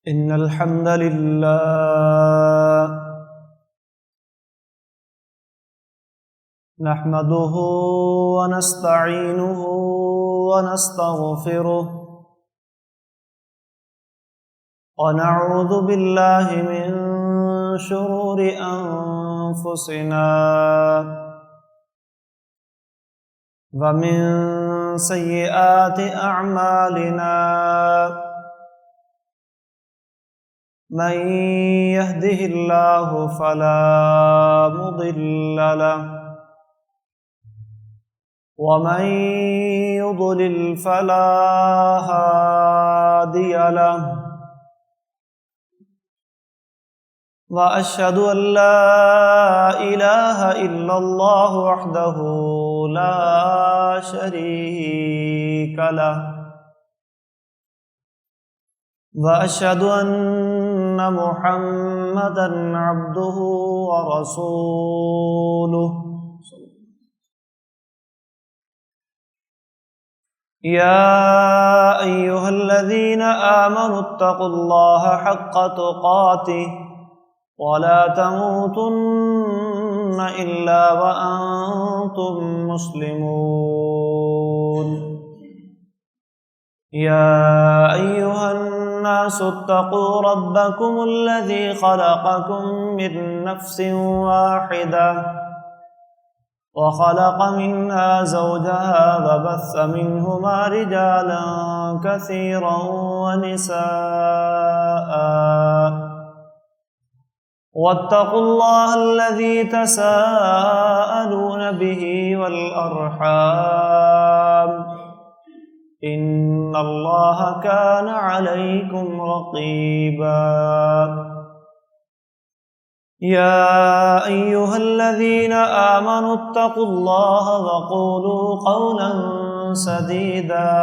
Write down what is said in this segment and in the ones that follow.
إن الحمد لله نحمده ونستعينه ونستغفره ونعوذ بالله من شرور أنفسنا ومن سيئات أعمالنا من يهده الله فلا مضل له ومن يضلل فلا هادي له وأشهد أن لا إله إلا الله وحده لا شريك له وأشهد أن محمدًا عبده ورسوله يا أيها الذين آمنوا اتقوا الله حق تقاته ولا تموتن إلا وأنتم مسلمون يا أيها الناس اتقوا ربكم الذي خلقكم من نفس واحدة وخلق منها زوجها وبث منهما رجالا كثيرا ونساء واتقوا الله الذي تساءلون به والأرحام إن الله كان عليكم رقيبا يا أيها الذين آمنوا اتقوا الله وقولوا قولا سديدا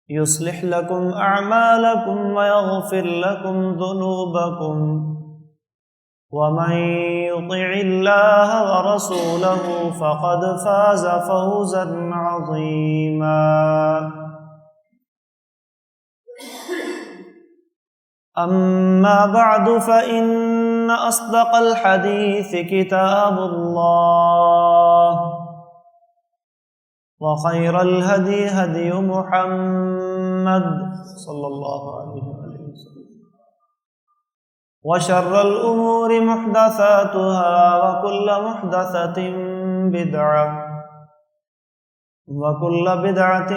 يصلح لكم أعمالكم ويغفر لكم ذنوبكم ومن يطع الله ورسوله فقد فاز فوزا عظيما أما بعد فإن أصدق الحديث كتاب الله وخير الهدي هدي محمد صلى الله عليه وسلم وشر الأمور محدثاتها وكل محدثة بدعة وكل بدعة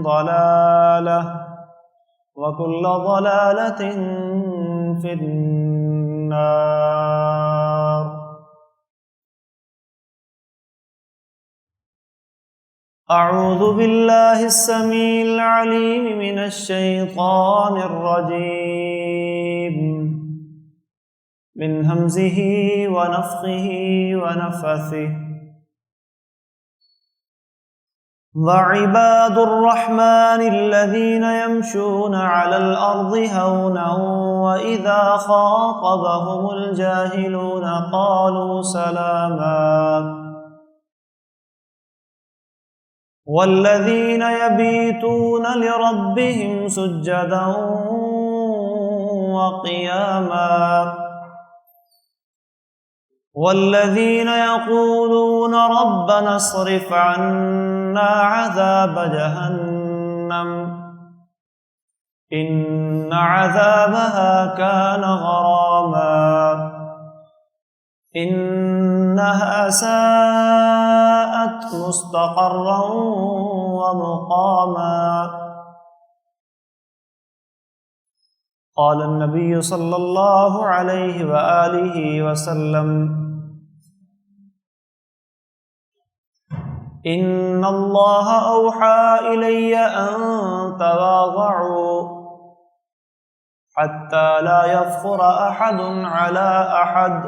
ضلالة وكل ضلالة في النار أعوذ بالله السميع العليم من الشيطان الرجيم من همزه ونفخه ونفثه وعباد الرحمن الذين يمشون على الأرض هونا وإذا خاطبهم الجاهلون قالوا سلاما والذين يبيتون لربهم سجدا وقياما والذين يقولون ربنا اصرف عنا عذاب جهنم إن عذابها كان غراما إنها ساءت مستقرا ومقاما قال النبي صلى الله عليه وآله وسلم إن الله أوحى إلي أن تواضعوا حتى لا يفخر أحد على أحد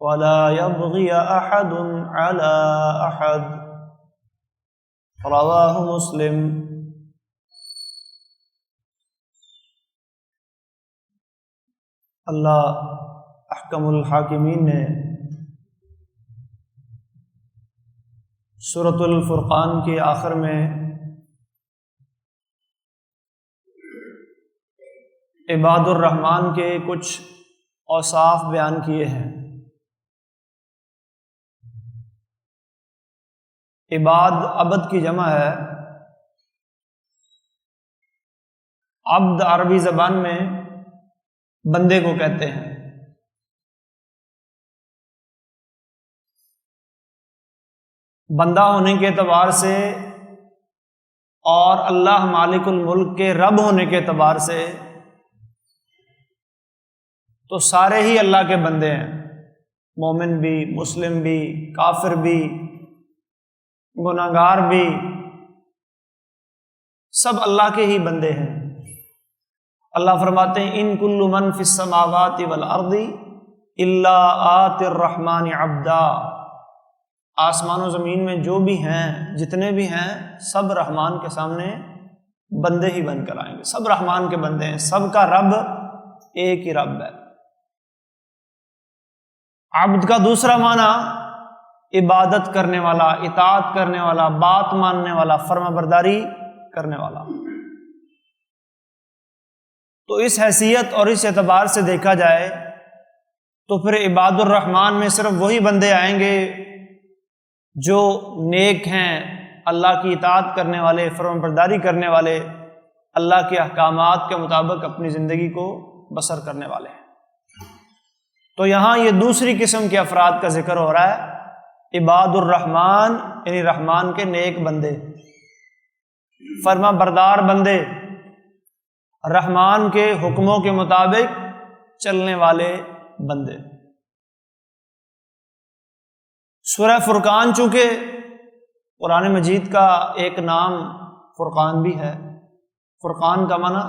ولا يبغي أحد على أحد. رواہ مسلم. اللہ احکم الحاکمین نے سورۃ الفرقان کے آخر میں عباد الرحمن کے کچھ اوصاف بیان کیے ہیں. عباد عبد کی جمع ہے. عبد عربی زبان میں بندے کو کہتے ہیں. بندہ ہونے کے اعتبار سے اور اللہ مالک الملک کے رب ہونے کے اعتبار سے تو سارے ہی اللہ کے بندے ہیں. مومن بھی، مسلم بھی، کافر بھی، گناہگار بھی، سب اللہ کے ہی بندے ہیں. اللہ فرماتے ہیں ان کل من فی السماوات والارض الا آتی الرحمن عبدا. آسمان و زمین میں جو بھی ہیں، جتنے بھی ہیں، سب رحمان کے سامنے بندے ہی بن کر آئیں گے. سب رحمان کے بندے ہیں. سب کا رب ایک ہی رب ہے. عبد کا دوسرا معنی عبادت کرنے والا، اطاعت کرنے والا، بات ماننے والا، فرما برداری کرنے والا. تو اس حیثیت اور اس اعتبار سے دیکھا جائے تو پھر عباد الرحمن میں صرف وہی بندے آئیں گے جو نیک ہیں، اللہ کی اطاعت کرنے والے، فرما برداری کرنے والے، اللہ کے احکامات کے مطابق اپنی زندگی کو بسر کرنے والے ہیں. تو یہاں یہ دوسری قسم کے افراد کا ذکر ہو رہا ہے. عباد الرحمن یعنی رحمان کے نیک بندے، فرما بردار بندے، رحمان کے حکموں کے مطابق چلنے والے بندے. سورہ فرقان چونکہ قرآن مجید کا ایک نام فرقان بھی ہے. فرقان کا معنی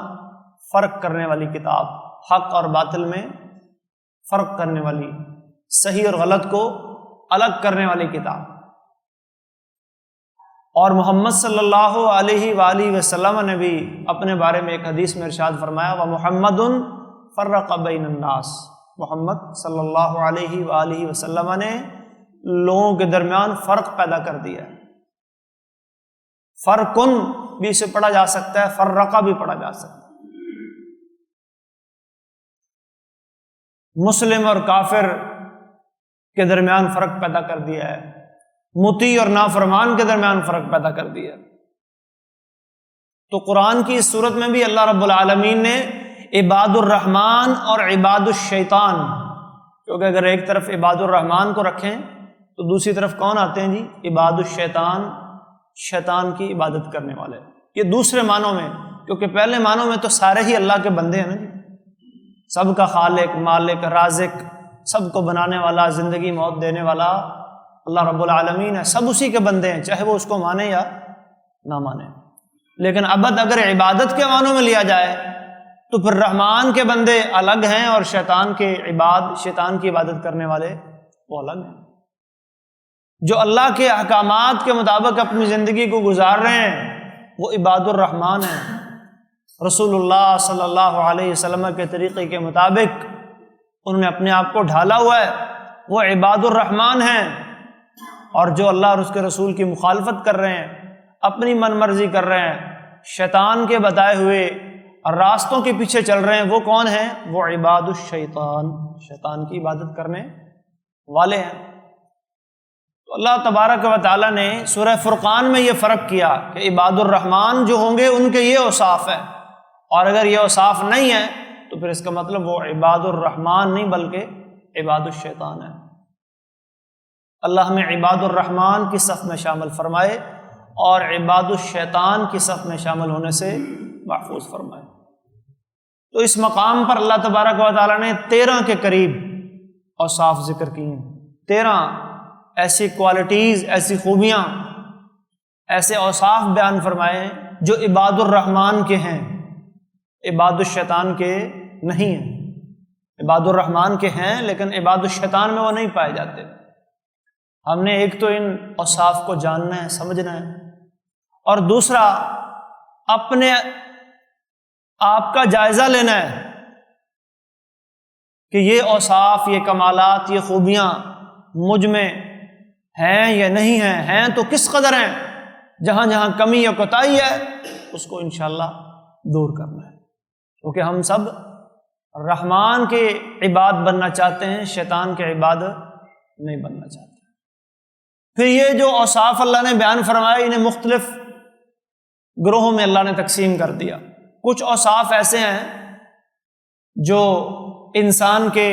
فرق کرنے والی کتاب، حق اور باطل میں فرق کرنے والی، صحیح اور غلط کو الگ کرنے والی کتاب. اور محمد صلی اللہ علیہ وآلہ وسلم نے بھی اپنے بارے میں ایک حدیث میں ارشاد فرمایا وَمُحَمَّدٌ فَرَّقَ بَيْنَ النَّاسِ. محمد صلی اللہ علیہ وآلہ وسلم نے لوگوں کے درمیان فرق پیدا کر دیا ہے. فرقن بھی اسے پڑھا جا سکتا ہے، فرقہ بھی پڑھا جا سکتا ہے. مسلم اور کافر کے درمیان فرق پیدا کر دیا ہے، مطیع اور نافرمان کے درمیان فرق پیدا کر دیا ہے. تو قرآن کی اس صورت میں بھی اللہ رب العالمین نے عباد الرحمن اور عباد الشیطان، کیونکہ اگر ایک طرف عباد الرحمن کو رکھیں تو دوسری طرف کون آتے ہیں جی؟ عباد الشیطان، شیطان کی عبادت کرنے والے. یہ دوسرے معنوں میں، کیونکہ پہلے معنوں میں تو سارے ہی اللہ کے بندے ہیں نا جی. سب کا خالق، مالک، رازق، سب کو بنانے والا، زندگی موت دینے والا اللہ رب العالمین ہے. سب اسی کے بندے ہیں، چاہے وہ اس کو مانے یا نہ مانے. لیکن عبد اگر عبادت کے معنوں میں لیا جائے تو پھر رحمان کے بندے الگ ہیں اور شیطان کے عباد، شیطان کی عبادت کرنے والے وہ الگ ہیں. جو اللہ کے احکامات کے مطابق اپنی زندگی کو گزار رہے ہیں وہ عباد الرحمن ہیں. رسول اللہ صلی اللہ علیہ وسلم کے طریقے کے مطابق انہوں نے اپنے آپ کو ڈھالا ہوا ہے، وہ عباد الرحمن ہیں. اور جو اللہ اور اس کے رسول کی مخالفت کر رہے ہیں، اپنی من مرضی کر رہے ہیں، شیطان کے بتائے ہوئے راستوں کے پیچھے چل رہے ہیں، وہ کون ہیں؟ وہ عباد الشیطان، شیطان کی عبادت کرنے والے ہیں. تو اللہ تبارک و تعالیٰ نے سورہ فرقان میں یہ فرق کیا کہ عباد الرحمن جو ہوں گے ان کے یہ اوصاف ہیں، اور اگر یہ اوصاف نہیں ہیں تو پھر اس کا مطلب وہ عباد الرحمن نہیں بلکہ عباد الشیطان ہے. اللہ ہمیں عباد الرحمن کی صف میں شامل فرمائے اور عباد الشیطان کی صف میں شامل ہونے سے محفوظ فرمائے. تو اس مقام پر اللہ تبارک و تعالیٰ نے 13 کے قریب اوصاف ذکر کی ہیں. 13 ایسی کوالٹیز، ایسی خوبیاں، ایسے اوصاف بیان فرمائے جو عباد الرحمن کے ہیں، عباد الشیطان کے نہیں ہیں. عباد الرحمن کے ہیں لیکن عباد الشیطان میں وہ نہیں پائے جاتے۔ ہم نے ایک تو ان اوصاف کو جاننا ہے، سمجھنا ہے، اور دوسرا اپنے آپ کا جائزہ لینا ہے کہ یہ اوصاف، یہ کمالات، یہ خوبیاں مجھ میں ہیں یا نہیں ہیں تو کس قدر ہیں، جہاں جہاں کمی یا کوتاہی ہے اس کو انشاءاللہ دور کرنا ہے، کیونکہ ہم سب رحمان کے عباد بننا چاہتے ہیں، شیطان کے عباد نہیں بننا چاہتے۔ پھر یہ جو اوصاف اللہ نے بیان فرمائے انہیں مختلف گروہوں میں اللہ نے تقسیم کر دیا۔ کچھ اوصاف ایسے ہیں جو انسان کے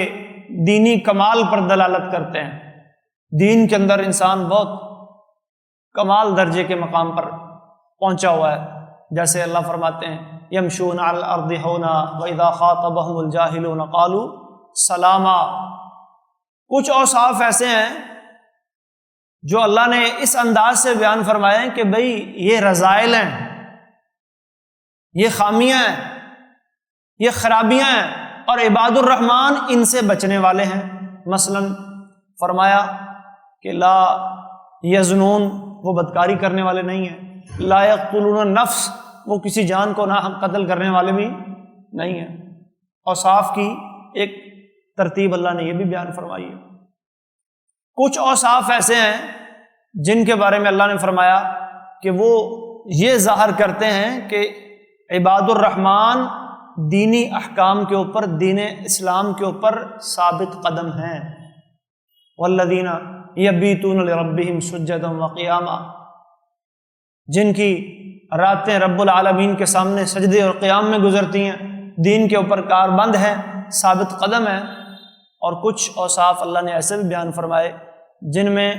دینی کمال پر دلالت کرتے ہیں، دین کے اندر انسان بہت کمال درجے کے مقام پر پہنچا ہوا ہے، جیسے اللہ فرماتے ہیں یمشون علی الارض ہونا واذا خاطبهم الجاہلون قالوا سلاما۔ کچھ اوصاف ایسے ہیں جو اللہ نے اس انداز سے بیان فرمائے ہیں کہ بھئی یہ رذائل ہیں، یہ خامیاں ہیں، یہ خرابیاں ہیں، اور عباد الرحمن ان سے بچنے والے ہیں۔ مثلا فرمایا کہ لا یزنون، وہ بدکاری کرنے والے نہیں ہیں، لا یقتلون النفس، وہ کسی جان کو نہ قتل کرنے والے بھی نہیں ہیں۔ اوصاف کی ایک ترتیب اللہ نے یہ بھی بیان فرمائی ہے۔ کچھ اوصاف ایسے ہیں جن کے بارے میں اللہ نے فرمایا کہ وہ یہ ظاہر کرتے ہیں کہ عباد الرحمن دینی احکام کے اوپر، دین اسلام کے اوپر ثابت قدم ہیں۔ والذین یبیتون لربہم سجدا وقیاما، جن کی راتیں رب العالمین کے سامنے سجدے اور قیام میں گزرتی ہیں، دین کے اوپر کاربند ہیں، ثابت قدم ہیں۔ اور کچھ اوصاف اللہ نے ایسے بھی بیان فرمائے جن میں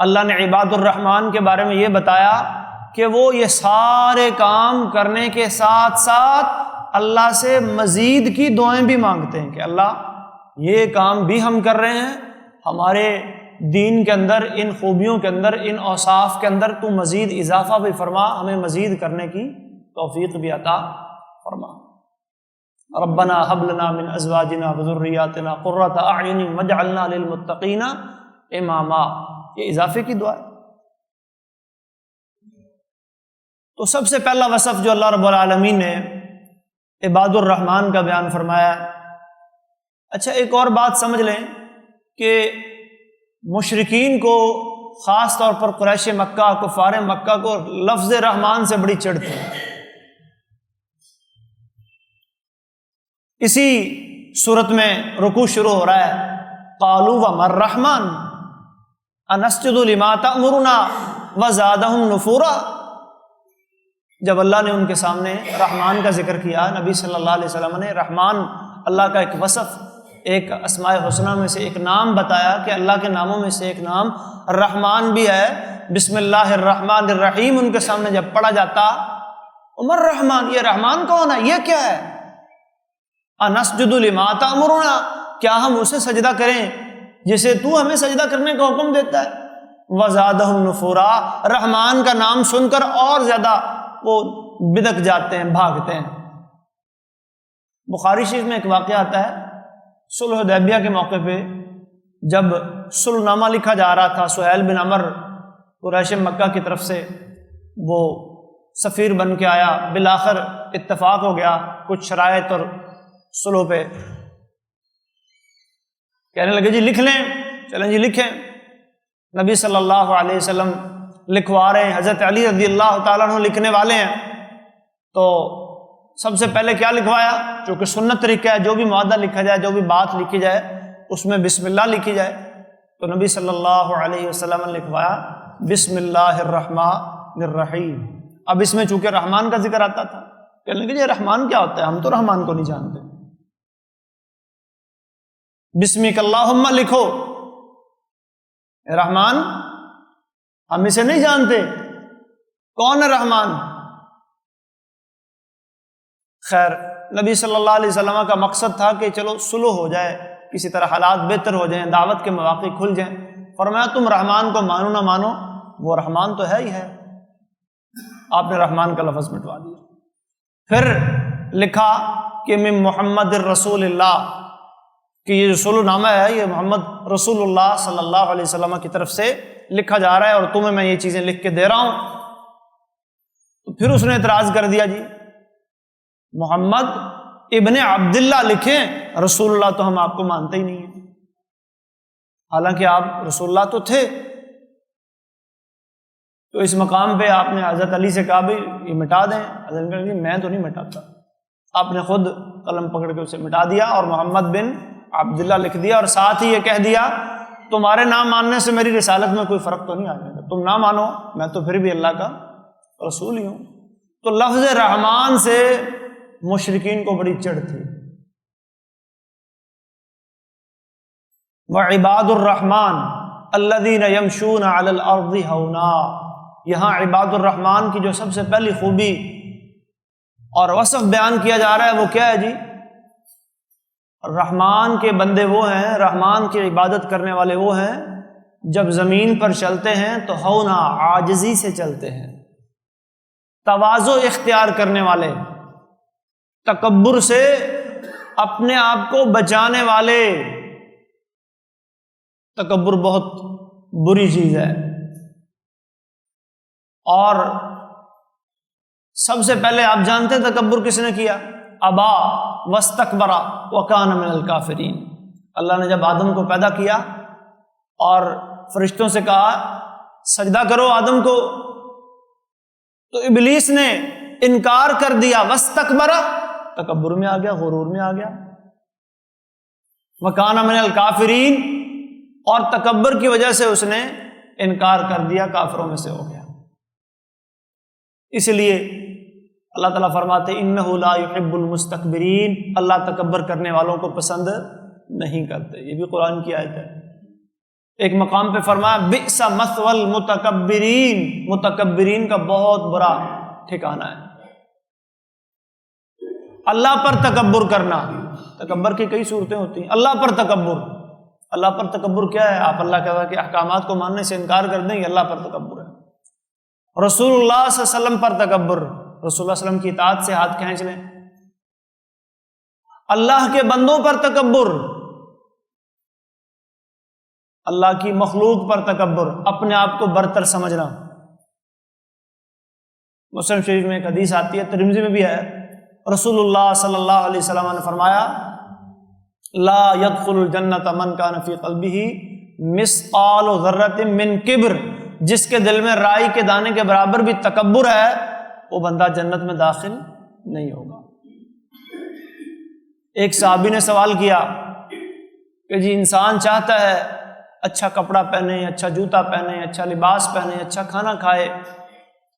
اللہ نے عباد الرحمن کے بارے میں یہ بتایا کہ وہ یہ سارے کام کرنے کے ساتھ ساتھ اللہ سے مزید کی دعائیں بھی مانگتے ہیں کہ اللہ یہ کام بھی ہم کر رہے ہیں، ہمارے دین کے اندر، ان خوبیوں کے اندر، ان اوصاف کے اندر تو مزید اضافہ بھی فرما، ہمیں مزید کرنے کی توفیق بھی عطا فرما۔ ربنا هب لنا من ازواجنا وذرياتنا قرۃ اعین واجعلنا للمتقین اماما، یہ اضافے کی دعا ہے۔ تو سب سے پہلا وصف جو اللہ رب العالمین نے عباد الرحمن کا بیان فرمایا ہے۔ اچھا ایک اور بات سمجھ لیں کہ مشرکین کو، خاص طور پر قریش مکہ، کفار مکہ کو لفظ رحمان سے بڑی چڑھ تھی۔ اسی صورت میں رکوع شروع ہو رہا ہے، قالوا وما الرحمن انسجد لما تأمرنا وزادهم نفورا۔ جب اللہ نے ان کے سامنے رحمان کا ذکر کیا، نبی صلی اللہ علیہ وسلم نے رحمان اللہ کا ایک وصف، ایک اسماء الحسنہ میں سے ایک نام بتایا کہ اللہ کے ناموں میں سے ایک نام رحمان بھی ہے۔ بسم اللہ الرحمن الرحیم ان کے سامنے جب پڑھا جاتا، عمر رحمان، یہ رحمان کون ہے، یہ کیا ہے؟ انسجد لما تأمرنا، کیا ہم اسے سجدہ کریں جسے تو ہمیں سجدہ کرنے کا حکم دیتا ہے؟ وزادہم نفورا، رحمان کا نام سن کر اور زیادہ وہ بدک جاتے ہیں، بھاگتے ہیں۔ بخاری شریف میں ایک واقعہ آتا ہے، صلح حدیبیہ کے موقع پہ جب صلح نامہ لکھا جا رہا تھا، سہیل بن عمر قریش مکہ کی طرف سے وہ سفیر بن کے آیا، بالآخر اتفاق ہو گیا کچھ شرائط اور صلح پہ۔ کہنے لگے جی لکھ لیں، چلیں جی لکھیں۔ نبی صلی اللہ علیہ وسلم لکھوا رہے ہیں، حضرت علی رضی اللہ تعالیٰ عنہ لکھنے والے ہیں، تو سب سے پہلے کیا لکھوایا؟ چونکہ سنت طریقہ ہے، جو بھی معاہدہ لکھا جائے، جو بھی بات لکھی جائے، اس میں بسم اللہ لکھی جائے۔ تو نبی صلی اللہ علیہ وسلم نے لکھوایا بسم اللہ الرحمن الرحیم۔ اب اس میں چونکہ رحمان کا ذکر آتا تھا، کہنے لگے جی رحمان کیا ہوتا ہے، ہم تو رحمان کو نہیں جانتے۔ بسمک اللہم لکھو، رحمان ہم اسے نہیں جانتے، کون ہے رحمان؟ خیر نبی صلی اللہ علیہ وسلم کا مقصد تھا کہ چلو صلح ہو جائے، کسی طرح حالات بہتر ہو جائیں، دعوت کے مواقع کھل جائیں۔ فرمایا تم رحمان کو مانو نہ مانو، وہ رحمان تو ہے ہی ہے۔ آپ نے رحمان کا لفظ مٹوا دیا۔ پھر لکھا کہ من محمد الرسول اللہ، کہ یہ جو سولو نامہ ہے یہ محمد رسول اللہ صلی اللہ علیہ وسلم کی طرف سے لکھا جا رہا ہے اور تمہیں میں یہ چیزیں لکھ کے دے رہا ہوں۔ تو پھر اس نے اعتراض کر دیا، جی محمد ابن عبداللہ لکھیں، رسول اللہ تو ہم آپ کو مانتے ہی نہیں ہیں، حالانکہ آپ رسول اللہ تو تھے۔ تو اس مقام پہ آپ نے حضرت علی سے کہا بھائی یہ مٹا دیں، حضرت علی کہا میں تو نہیں مٹاتا، آپ نے خود قلم پکڑ کے اسے مٹا دیا اور محمد بن عبداللہ لکھ دیا، اور ساتھ ہی یہ کہہ دیا تمہارے نام ماننے سے میری رسالت میں کوئی فرق تو نہیں آئے گا، تم نہ مانو میں تو پھر بھی اللہ کا رسول ہی ہوں۔ تو لفظ رحمان سے مشرکین کو بڑی چڑھ تھی۔ وعباد الرحمن الذین یمشون علی الارض ہونا، یہاں عباد الرحمن کی جو سب سے پہلی خوبی اور وصف بیان کیا جا رہا ہے وہ کیا ہے جی؟ رحمان کے بندے وہ ہیں، رحمان کی عبادت کرنے والے وہ ہیں جب زمین پر چلتے ہیں تو ہونا، عاجزی سے چلتے ہیں، تواضع اختیار کرنے والے، تکبر سے اپنے آپ کو بچانے والے۔ تکبر بہت بری چیز ہے، اور سب سے پہلے آپ جانتے ہیں تکبر کس نے کیا؟ ابا واستکبر وکان من الکافرین۔ اللہ نے جب آدم کو پیدا کیا اور فرشتوں سے کہا سجدہ کرو آدم کو، تو ابلیس نے انکار کر دیا، واستکبر، تکبر میں آ گیا، غرور میں آ گیا، وکان من الکافرین، اور تکبر کی وجہ سے اس نے انکار کر دیا، کافروں میں سے ہو گیا۔ اس لیے اللہ تعالیٰ فرماتے انہ لا یحب المستکبرین، اللہ تکبر کرنے والوں کو پسند نہیں کرتے۔ یہ بھی قرآن کی آیت ہے۔ ایک مقام پہ فرمایا بئس مثوى المتکبرین، متکبرین کا بہت برا ٹھکانہ ہے۔ اللہ پر تکبر کرنا، تکبر کی کئی صورتیں ہوتی ہیں۔ اللہ پر تکبر، اللہ پر تکبر کیا ہے؟ آپ اللہ کے احکامات کو ماننے سے انکار کر دیں، یہ اللہ پر تکبر ہے۔ رسول اللہ صلی اللہ علیہ وسلم پر تکبر، رسول اللہ علیہ وسلم کی اطاعت سے ہاتھ کھینچ لیں۔ اللہ کے بندوں پر تکبر، اللہ کی مخلوق پر تکبر، اپنے آپ کو برتر سمجھنا۔ مسلم شریف میں ایک حدیث آتی ہے، ترمذی میں بھی ہے، رسول اللہ صلی اللہ علیہ وسلم نے فرمایا لا يدخل الجنت من کان فی قلبہ مثقال ذرۃ من کبر، جس کے دل میں رائی کے دانے کے برابر بھی تکبر ہے وہ بندہ جنت میں داخل نہیں ہوگا۔ ایک صحابی نے سوال کیا کہ جی انسان چاہتا ہے اچھا کپڑا پہنے، اچھا جوتا پہنے، اچھا لباس پہنے، اچھا کھانا کھائے،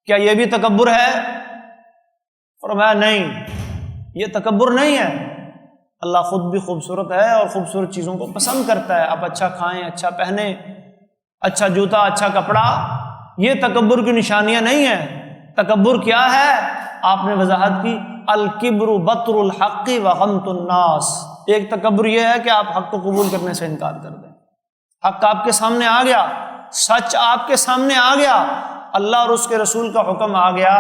کیا یہ بھی تکبر ہے؟ فرمایا نہیں، یہ تکبر نہیں ہے، اللہ خود بھی خوبصورت ہے اور خوبصورت چیزوں کو پسند کرتا ہے، آپ اچھا کھائیں، اچھا پہنیں، اچھا جوتا، اچھا کپڑا، یہ تکبر کی نشانیاں نہیں ہیں۔ تکبر کیا ہے؟ آپ نے وضاحت کی الکبر بطر الحق وغمط الناس، ایک تکبر یہ ہے کہ آپ حق کو قبول کرنے سے انکار کر دیں۔ حق آپ کے سامنے آ گیا، سچ آپ کے سامنے آ گیا، اللہ اور اس کے رسول کا حکم آ گیا،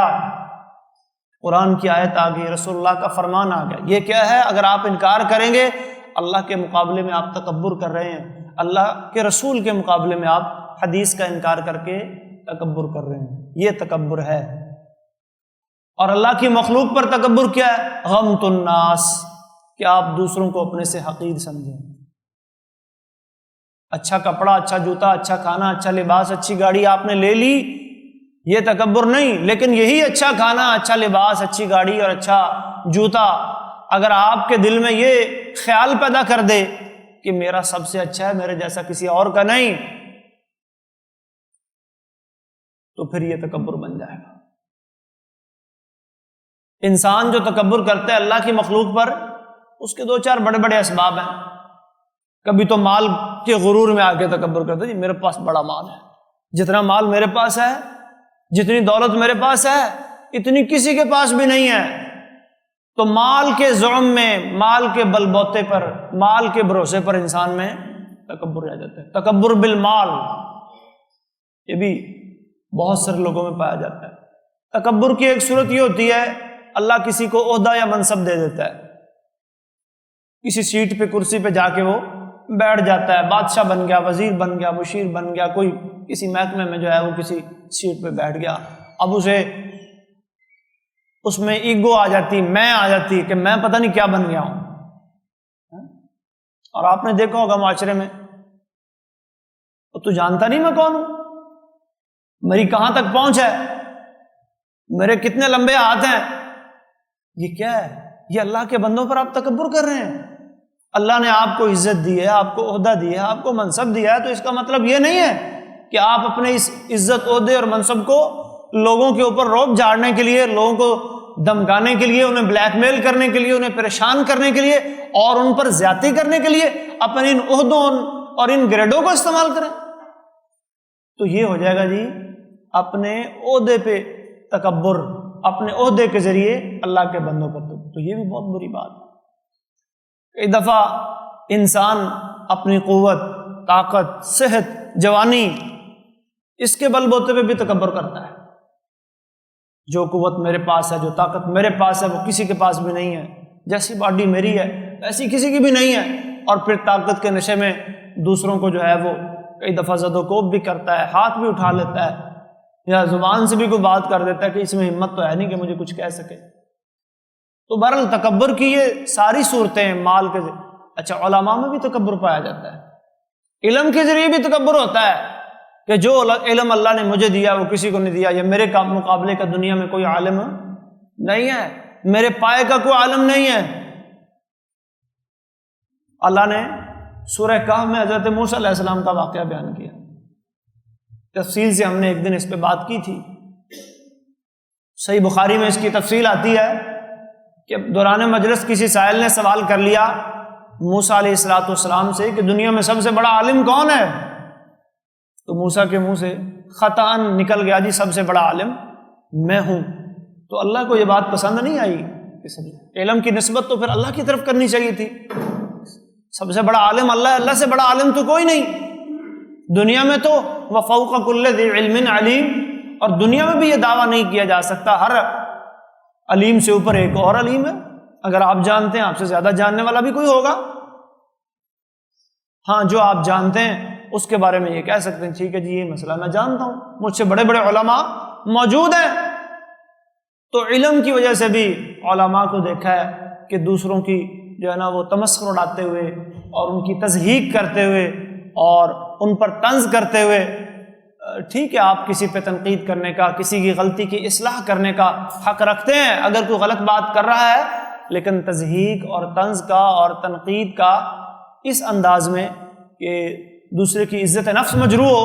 قرآن کی آیت آ گئی، رسول اللہ کا فرمان آ گیا، یہ کیا ہے؟ اگر آپ انکار کریں گے اللہ کے مقابلے میں آپ تکبر کر رہے ہیں، اللہ کے رسول کے مقابلے میں آپ حدیث کا انکار کر کے تکبر کر رہے ہیں، یہ تکبر ہے۔ اور اللہ کی مخلوق پر تکبر کیا ہے؟ غمط الناس، کہ آپ دوسروں کو اپنے سے حقیر سمجھیں۔ اچھا کپڑا، اچھا جوتا، اچھا کھانا، اچھا لباس، اچھی گاڑی آپ نے لے لی، یہ تکبر نہیں، لیکن یہی اچھا کھانا، اچھا لباس، اچھی گاڑی اور اچھا جوتا اگر آپ کے دل میں یہ خیال پیدا کر دے کہ میرا سب سے اچھا ہے، میرے جیسا کسی اور کا نہیں، تو پھر یہ تکبر بن جائے گا۔ انسان جو تکبر کرتا ہے اللہ کی مخلوق پر، اس کے دو چار بڑے بڑے اسباب ہیں۔ کبھی تو مال کے غرور میں آ کے تکبر کرتا ہے، جی میرے پاس بڑا مال ہے، جتنا مال میرے پاس ہے، جتنی دولت میرے پاس ہے، اتنی کسی کے پاس بھی نہیں ہے۔ تو مال کے زعم میں، مال کے بل بوتے پر، مال کے بھروسے پر انسان میں تکبر آ جاتا ہے۔ تکبر بالمال، یہ بھی بہت سارے لوگوں میں پایا جاتا ہے۔ تکبر کی ایک صورت یہ ہوتی ہے اللہ کسی کو عہدہ یا منصب دے دیتا ہے، کسی سیٹ پہ کرسی پہ جا کے وہ بیٹھ جاتا ہے، بادشاہ بن گیا، وزیر بن گیا، مشیر بن گیا، کوئی کسی محکمے میں جو ہے وہ کسی سیٹ پہ بیٹھ گیا، اب اسے اس میں ایگو آ جاتی، میں آ جاتی کہ میں پتہ نہیں کیا بن گیا ہوں۔ اور آپ نے دیکھا ہوگا معاشرے میں، تو جانتا نہیں میں کون ہوں، میری کہاں تک پہنچ ہے، میرے کتنے لمبے ہاتھ ہیں، یہ کیا ہے؟ یہ اللہ کے بندوں پر آپ تکبر کر رہے ہیں۔ اللہ نے آپ کو عزت دی ہے، آپ کو عہدہ دیا ہے، آپ کو منصب دیا ہے، تو اس کا مطلب یہ نہیں ہے کہ آپ اپنے اس عزت، عہدے اور منصب کو لوگوں کے اوپر روب جھاڑنے کے لیے، لوگوں کو دھمکانے کے لیے، انہیں بلیک میل کرنے کے لیے، انہیں پریشان کرنے کے لیے اور ان پر زیادتی کرنے کے لیے اپنے ان عہدوں اور ان گریڈوں کو استعمال کریں۔ تو یہ ہو جائے گا جی اپنے عہدے پہ تکبر، اپنے عہدے کے ذریعے اللہ کے بندوں پر تکبر۔ تو یہ بھی بہت بری بات ہے۔ کئی دفعہ انسان اپنی قوت، طاقت، صحت، جوانی، اس کے بل بوتے پہ بھی تکبر کرتا ہے۔ جو قوت میرے پاس ہے، جو طاقت میرے پاس ہے، وہ کسی کے پاس بھی نہیں ہے، جیسی باڈی میری ہے ایسی کسی کی بھی نہیں ہے، اور پھر طاقت کے نشے میں دوسروں کو جو ہے وہ کئی دفعہ زد و کوب بھی کرتا ہے، ہاتھ بھی اٹھا لیتا ہے، یا زبان سے بھی کوئی بات کر دیتا ہے کہ اس میں ہمت تو ہے نہیں کہ مجھے کچھ کہہ سکے۔ تو بہرحال تکبر کی یہ ساری صورتیں ہیں مال کے ذریعے۔ اچھا، علماء میں بھی تکبر پایا جاتا ہے، علم کے ذریعے بھی تکبر ہوتا ہے کہ جو علم اللہ نے مجھے دیا وہ کسی کو نہیں دیا، یا میرے مقابلے کا دنیا میں کوئی عالم نہیں ہے، میرے پائے کا کوئی عالم نہیں ہے۔ اللہ نے سورہ کہف میں حضرت موسیٰ علیہ السلام کا واقعہ بیان کیا، تفصیل سے ہم نے ایک دن اس پہ بات کی تھی۔ صحیح بخاری میں اس کی تفصیل آتی ہے کہ دوران مجلس کسی سائل نے سوال کر لیا موسیٰ علیہ السلام سے کہ دنیا میں سب سے بڑا عالم کون ہے؟ تو موسیٰ کے منہ سے خطاً نکل گیا جی سب سے بڑا عالم میں ہوں۔ تو اللہ کو یہ بات پسند نہیں آئی کہ علم کی نسبت تو پھر اللہ کی طرف کرنی چاہیے تھی۔ سب سے بڑا عالم اللہ ہے، اللہ سے بڑا عالم تو کوئی نہیں دنیا میں۔ تو وفوق کل ذی علم علیم، اور دنیا میں بھی یہ دعویٰ نہیں کیا جا سکتا ہر علیم سے اوپر ایک اور علیم ہے۔ اگر آپ جانتے ہیں آپ سے زیادہ جاننے والا بھی کوئی ہوگا۔ ہاں، جو آپ جانتے ہیں اس کے بارے میں یہ کہہ سکتے ہیں ٹھیک ہے جی یہ مسئلہ میں جانتا ہوں، مجھ سے بڑے بڑے علماء موجود ہیں۔ تو علم کی وجہ سے بھی علماء کو دیکھا ہے کہ دوسروں کی جو ہے نا وہ تمسخر اڑاتے ہوئے اور ان کی تضحیق کرتے ہوئے اور ان پر طنز کرتے ہوئے، ٹھیک ہے آپ کسی پہ تنقید کرنے کا، کسی کی غلطی کی اصلاح کرنے کا حق رکھتے ہیں اگر کوئی غلط بات کر رہا ہے، لیکن تضحیق اور طنز کا اور تنقید کا اس انداز میں کہ دوسرے کی عزت نفس مجروح ہو،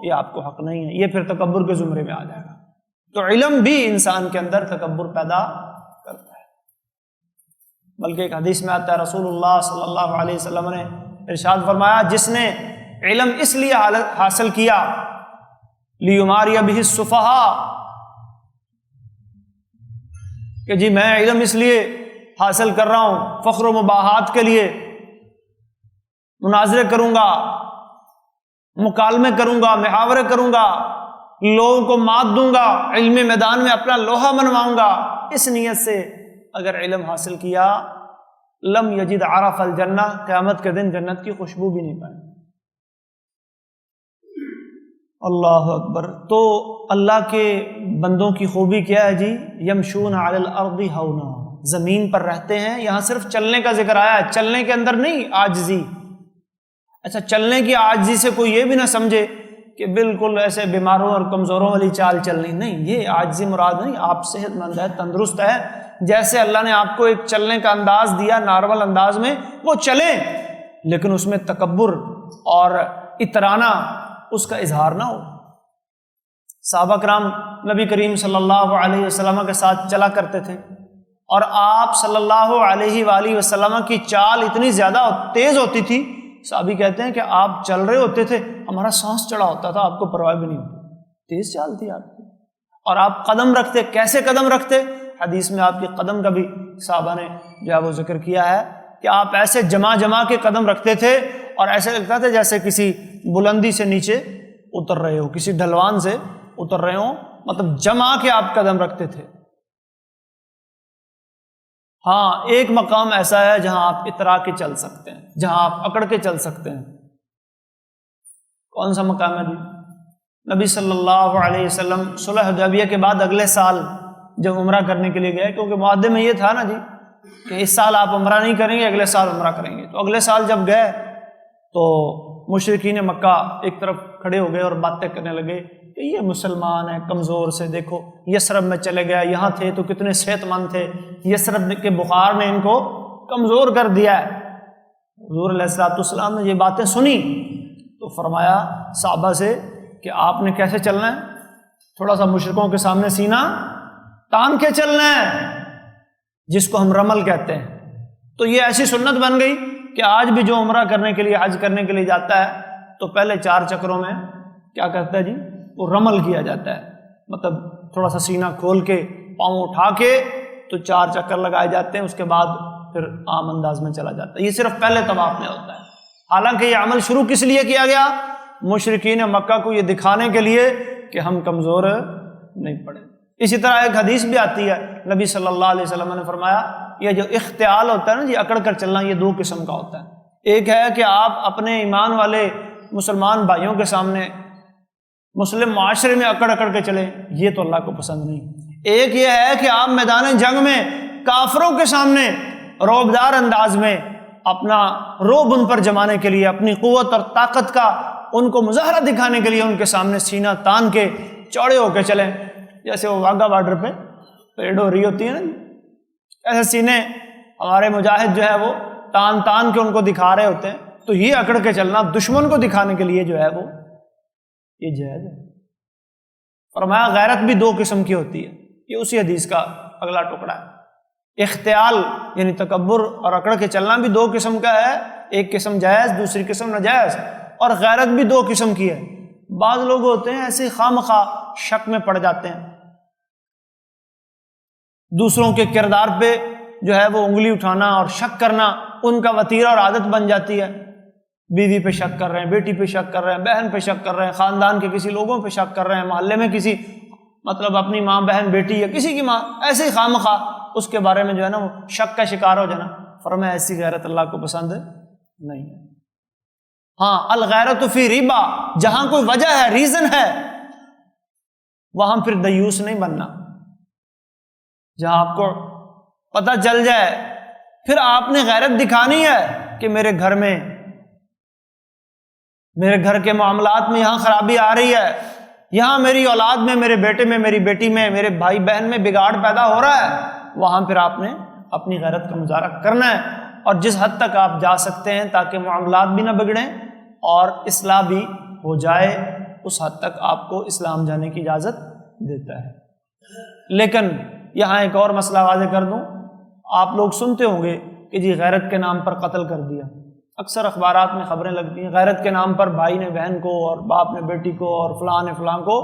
یہ آپ کو حق نہیں ہے، یہ پھر تکبر کے زمرے میں آ جائے گا۔ تو علم بھی انسان کے اندر تکبر پیدا کرتا ہے۔ بلکہ ایک حدیث میں آتا ہے رسول اللہ صلی اللہ علیہ وسلم نے ارشاد فرمایا جس نے علم اس لیے حاصل کیا لیماری بہ السفہاء، کہ جی میں علم اس لیے حاصل کر رہا ہوں فخر و مباحات کے لیے، مناظرے کروں گا، مکالمے کروں گا، محاورے کروں گا، لوگوں کو مات دوں گا، علمی میدان میں اپنا لوہا منواؤں گا، اس نیت سے اگر علم حاصل کیا لم یجد عرف الجنہ، قیامت کے دن جنت کی خوشبو بھی نہیں پائیں۔ اللہ اکبر۔ تو اللہ کے بندوں کی خوبی کیا ہے جی؟ یمشون علی الارض ہونا، زمین پر رہتے ہیں۔ یہاں صرف چلنے کا ذکر آیا ہے، چلنے کے اندر نہیں عاجزی۔ اچھا، چلنے کی عاجزی سے کوئی یہ بھی نہ سمجھے کہ بالکل ایسے بیماروں اور کمزوروں والی چال چلنی، نہیں، یہ عاجزی مراد نہیں۔ آپ صحت مند ہے، تندرست ہے، جیسے اللہ نے آپ کو ایک چلنے کا انداز دیا نارمل انداز میں، وہ چلیں، لیکن اس میں تکبر اور اترانا اس کا اظہار نہ ہو۔ صحابہ کرام نبی کریم صلی اللہ علیہ وسلم کے ساتھ چلا کرتے تھے، اور آپ صلی اللہ علیہ وآلہ وسلم کی چال اتنی زیادہ تیز ہوتی تھی، صحابی کہتے ہیں کہ آپ چل رہے ہوتے تھے ہمارا سانس چڑھا ہوتا تھا، آپ کو پرواہ بھی نہیں ہوتی، تیز چال تھی آپ کی۔ اور آپ قدم رکھتے، کیسے قدم رکھتے؟ حدیث میں آپ کے قدم کا بھی صحابہ نے جو ہے وہ ذکر کیا ہے کہ آپ ایسے جما کے قدم رکھتے تھے، اور ایسے لگتا تھا جیسے کسی بلندی سے نیچے اتر رہے ہو، کسی ڈھلوان سے اتر رہے ہوں، مطلب جما کے آپ قدم رکھتے تھے۔ ہاں ایک مقام ایسا ہے جہاں آپ اترا کے چل سکتے ہیں، جہاں آپ اکڑ کے چل سکتے ہیں۔ کون سا مقام ہے جی؟ نبی صلی اللہ علیہ وسلم صلح حدیبیہ کے بعد اگلے سال جب عمرہ کرنے کے لیے گئے، کیونکہ معاہدے میں یہ تھا نا جی کہ اس سال آپ عمرہ نہیں کریں گے، اگلے سال عمرہ کریں گے، تو اگلے سال جب گئے تو مشرکین مکہ ایک طرف کھڑے ہو گئے اور باتیں کرنے لگے کہ یہ مسلمان ہیں کمزور سے، دیکھو یثرب میں چلے گئے، یہاں تھے تو کتنے صحت مند تھے، یثرب کے بخار نے ان کو کمزور کر دیا ہے۔ حضور علیہ الصلوۃ والسلام نے یہ باتیں سنی تو فرمایا صحابہ سے کہ آپ نے کیسے چلنا ہے؟ تھوڑا سا مشرکوں کے سامنے سینہ تان کے چلنا ہے، جس کو ہم رمل کہتے ہیں۔ تو یہ ایسی سنت بن گئی کہ آج بھی جو عمرہ کرنے کے لیے، حج کرنے کے لیے جاتا ہے تو پہلے 4 چکروں میں کیا کرتا ہے جی؟ وہ رمل کیا جاتا ہے، مطلب تھوڑا سا سینہ کھول کے پاؤں اٹھا کے تو 4 چکر لگائے جاتے ہیں، اس کے بعد پھر عام انداز میں چلا جاتا ہے۔ یہ صرف پہلے طواف میں ہوتا ہے، حالانکہ یہ عمل شروع کس لیے کیا گیا؟ مشرکین مکہ کو یہ دکھانے کے لیے کہ ہم کمزور نہیں پڑے۔ اسی طرح ایک حدیث بھی آتی ہے، نبی صلی اللہ علیہ وسلم نے فرمایا یہ جو اختیال ہوتا ہے نا جی، اکڑ کر چلنا، یہ 2 قسم کا ہوتا ہے۔ ایک ہے کہ آپ اپنے ایمان والے مسلمان بھائیوں کے سامنے مسلم معاشرے میں اکڑ اکڑ کے چلیں، یہ تو اللہ کو پسند نہیں۔ ایک یہ ہے کہ آپ میدان جنگ میں کافروں کے سامنے روبدار انداز میں اپنا روب ان پر جمانے کے لیے، اپنی قوت اور طاقت کا ان کو مظاہرہ دکھانے کے لیے ان کے سامنے سینہ تان کے چوڑے ہو کے چلیں، جیسے وہ واگا بارڈر پہ پریڈ ہو رہی ہوتی ہے نا، ایسے سینے ہمارے مجاہد جو ہے وہ تان تان کے ان کو دکھا رہے ہوتے ہیں۔ تو یہ اکڑ کے چلنا دشمن کو دکھانے کے لیے جو ہے وہ یہ جائز ہے۔ فرمایا غیرت بھی 2 قسم کی ہوتی ہے، یہ اسی حدیث کا اگلا ٹکڑا ہے۔ اختیال یعنی تکبر اور اکڑ کے چلنا بھی 2 قسم کا ہے، ایک قسم جائز، دوسری قسم ناجائز، اور غیرت بھی 2 قسم کی ہے۔ بعض لوگ ہوتے ہیں ایسے خواہ شک میں پڑ جاتے ہیں، دوسروں کے کردار پہ جو ہے وہ انگلی اٹھانا اور شک کرنا ان کا وتیرہ اور عادت بن جاتی ہے۔ بیوی پہ شک کر رہے ہیں، بیٹی پہ شک کر رہے ہیں، بہن پہ شک کر رہے ہیں، خاندان کے کسی لوگوں پہ شک کر رہے ہیں، محلے میں کسی مطلب اپنی ماں بہن بیٹی یا کسی کی ماں، ایسے ہی خواہ اس کے بارے میں جو ہے نا وہ شک کا شکار ہو جانا۔ فرمایا ایسی غیرت اللہ کو پسند نہیں۔ ہاں الغیرت فی ربا، جہاں کوئی وجہ ہے، ریزن ہے، وہاں پھر دیوس نہیں بننا۔ جہاں آپ کو پتہ چل جائے پھر آپ نے غیرت دکھانی ہے کہ میرے گھر میں، میرے گھر کے معاملات میں یہاں خرابی آ رہی ہے، یہاں میری اولاد میں، میرے بیٹے میں، میری بیٹی میں، میرے بھائی بہن میں بگاڑ پیدا ہو رہا ہے، وہاں پھر آپ نے اپنی غیرت کا مظاہرہ کرنا ہے، اور جس حد تک آپ جا سکتے ہیں تاکہ معاملات بھی نہ بگڑیں اور اصلاح بھی ہو جائے، اس حد تک آپ کو اسلام جانے کی اجازت دیتا ہے۔ لیکن یہاں ایک اور مسئلہ واضح کر دوں، آپ لوگ سنتے ہوں گے کہ جی غیرت کے نام پر قتل کر دیا، اکثر اخبارات میں خبریں لگتی ہیں، غیرت کے نام پر بھائی نے بہن کو اور باپ نے بیٹی کو اور فلاں نے فلاں کو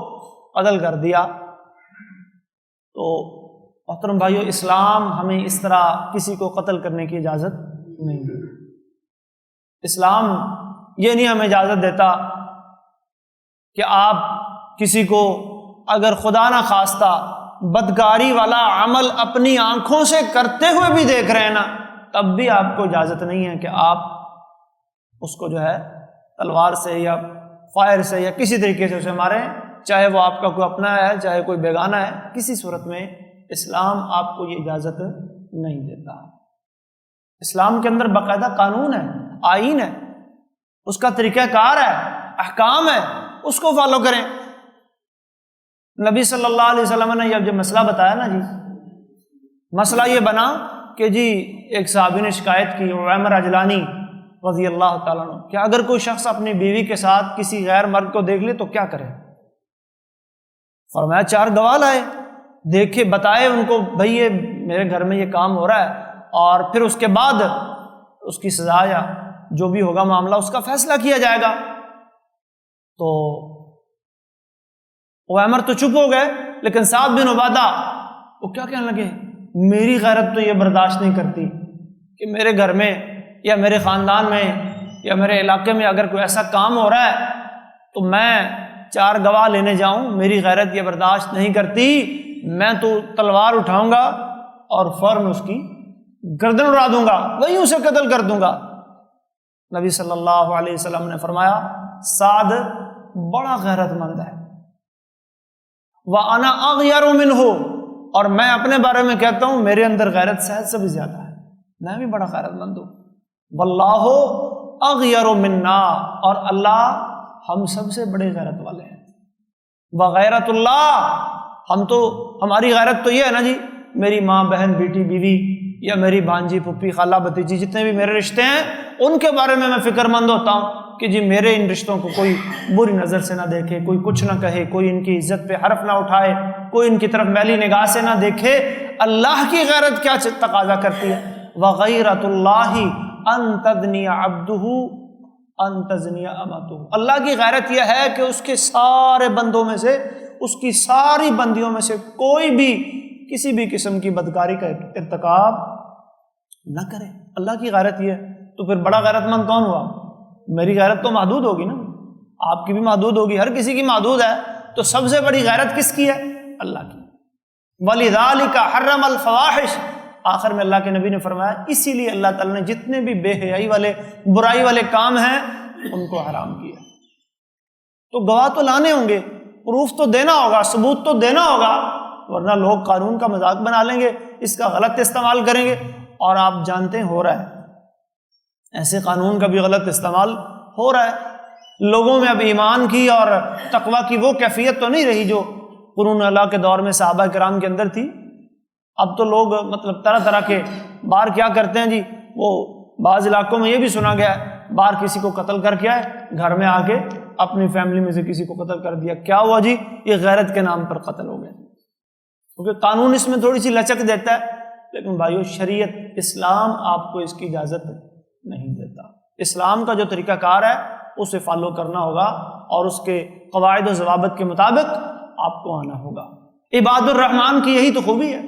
قتل کر دیا۔ تو محترم بھائیو، اسلام ہمیں اس طرح کسی کو قتل کرنے کی اجازت نہیں دیتا۔ اسلام یہ نہیں ہمیں اجازت دیتا کہ آپ کسی کو اگر خدا نہ خواستہ بدکاری والا عمل اپنی آنکھوں سے کرتے ہوئے بھی دیکھ رہے ہیں نا، تب بھی آپ کو اجازت نہیں ہے کہ آپ اس کو جو ہے تلوار سے یا فائر سے یا کسی طریقے سے اسے ماریں، چاہے وہ آپ کا کوئی اپنا ہے چاہے کوئی بیگانہ ہے، کسی صورت میں اسلام آپ کو یہ اجازت نہیں دیتا۔ اسلام کے اندر باقاعدہ قانون ہے، آئین ہے، اس کا طریقہ کار ہے، احکام ہے، اس کو فالو کریں۔ نبی صلی اللہ علیہ وسلم نے جب مسئلہ بتایا نا جی، مسئلہ یہ بنا کہ جی ایک صحابی نے شکایت کی، عمر اجلانی رضی اللہ تعالیٰ عنہ، کہ اگر کوئی شخص اپنی بیوی کے ساتھ کسی غیر مرد کو دیکھ لے تو کیا کرے؟ فرمایا 4 گواہ لائے، دیکھے بتائے ان کو بھئی یہ میرے گھر میں یہ کام ہو رہا ہے، اور پھر اس کے بعد اس کی سزا یا جو بھی ہوگا معاملہ اس کا فیصلہ کیا جائے گا۔ تو عمر تو چپ ہو گئے، لیکن سعد بن عبادہ وہ کیا کہنے لگے، میری غیرت تو یہ برداشت نہیں کرتی کہ میرے گھر میں یا میرے خاندان میں یا میرے علاقے میں اگر کوئی ایسا کام ہو رہا ہے تو میں 4 گواہ لینے جاؤں، میری غیرت یہ برداشت نہیں کرتی، میں تو تلوار اٹھاؤں گا اور فوراً اس کی گردن اڑا دوں گا، وہیں اسے قتل کر دوں گا۔ نبی صلی اللہ علیہ وسلم نے فرمایا سعد بڑا غیرت مند ہے، وَأَنَا أَغْيَرُ مِنْهُ، اور میں اپنے بارے میں کہتا ہوں میرے اندر غیرت سعد سے بھی زیادہ ہے، میں بھی بڑا غیرت مند ہوں۔ وَاللَّهُ أَغْيَرُ مِنَّا، اور اللہ ہم سب سے بڑے غیرت والے ہیں۔ وَغَيْرَةُ اللَّهِ، ہماری غیرت تو یہ ہے نا جی، میری ماں بہن بیٹی بیوی یا میری بھانجی پھپھی خالہ بھتیجی جتنے بھی میرے رشتے ہیں ان کے بارے میں فکر مند ہوتا ہوں کہ جی میرے ان رشتوں کو کوئی بری نظر سے نہ دیکھے، کوئی کچھ نہ کہے، کوئی ان کی عزت پہ حرف نہ اٹھائے، کوئی ان کی طرف میلی نگاہ سے نہ دیکھے۔ اللہ کی غیرت کیا تقاضا کرتی ہے؟ وَغَيْرَةُ اللَّهِ أَن تَدْنِيَ عَبْدُهُ أَن تَزْنِيَ أَمَتُهُ، اللہ کی غیرت یہ ہے کہ اس کے سارے بندوں میں سے، اس کی ساری بندیوں میں سے کوئی بھی کسی بھی قسم کی بدکاری کا ارتکاب نہ کرے۔ اللہ کی غیرت یہ ہے، تو پھر بڑا غیرت مند کون ہوا؟ میری غیرت تو محدود ہوگی نا، آپ کی بھی محدود ہوگی، ہر کسی کی محدود ہے، تو سب سے بڑی غیرت کس کی ہے؟ اللہ کی۔ وَلِذَٰلِكَ حَرَّمَ الْفَوَاحِشَ، آخر میں اللہ کے نبی نے فرمایا اسی لیے اللہ تعالیٰ نے جتنے بھی بے حیائی والے برائی والے کام ہیں ان کو حرام کیا۔ تو گواہ تو لانے ہوں گے، پروف تو دینا ہوگا، ثبوت تو دینا ہوگا، ورنہ لوگ قانون کا مذاق بنا لیں گے، اس کا غلط استعمال کریں گے، اور آپ جانتے ہیں ہو رہا ہے، ایسے قانون کا بھی غلط استعمال ہو رہا ہے۔ لوگوں میں اب ایمان کی اور تقویٰ کی وہ کیفیت تو نہیں رہی جو قرون اللہ کے دور میں صحابہ کرام کے اندر تھی۔ اب تو لوگ مطلب طرح طرح کے باہر کیا کرتے ہیں جی، وہ بعض علاقوں میں یہ بھی سنا گیا ہے باہر کسی کو قتل کر کے آئے، گھر میں آ کے اپنی فیملی میں سے کسی کو قتل کر دیا، کیا ہوا جی؟ یہ غیرت کے نام پر قتل ہو گئے، کیونکہ قانون اس میں تھوڑی سی لچک دیتا ہے، لیکن بھائیو شریعت اسلام آپ کو اس کی اجازت نہیں دیتا۔ اسلام کا جو طریقہ کار ہے اسے فالو کرنا ہوگا، اور اس کے قواعد و ضوابط کے مطابق آپ کو آنا ہوگا۔ عباد الرحمن کی یہی تو خوبی ہے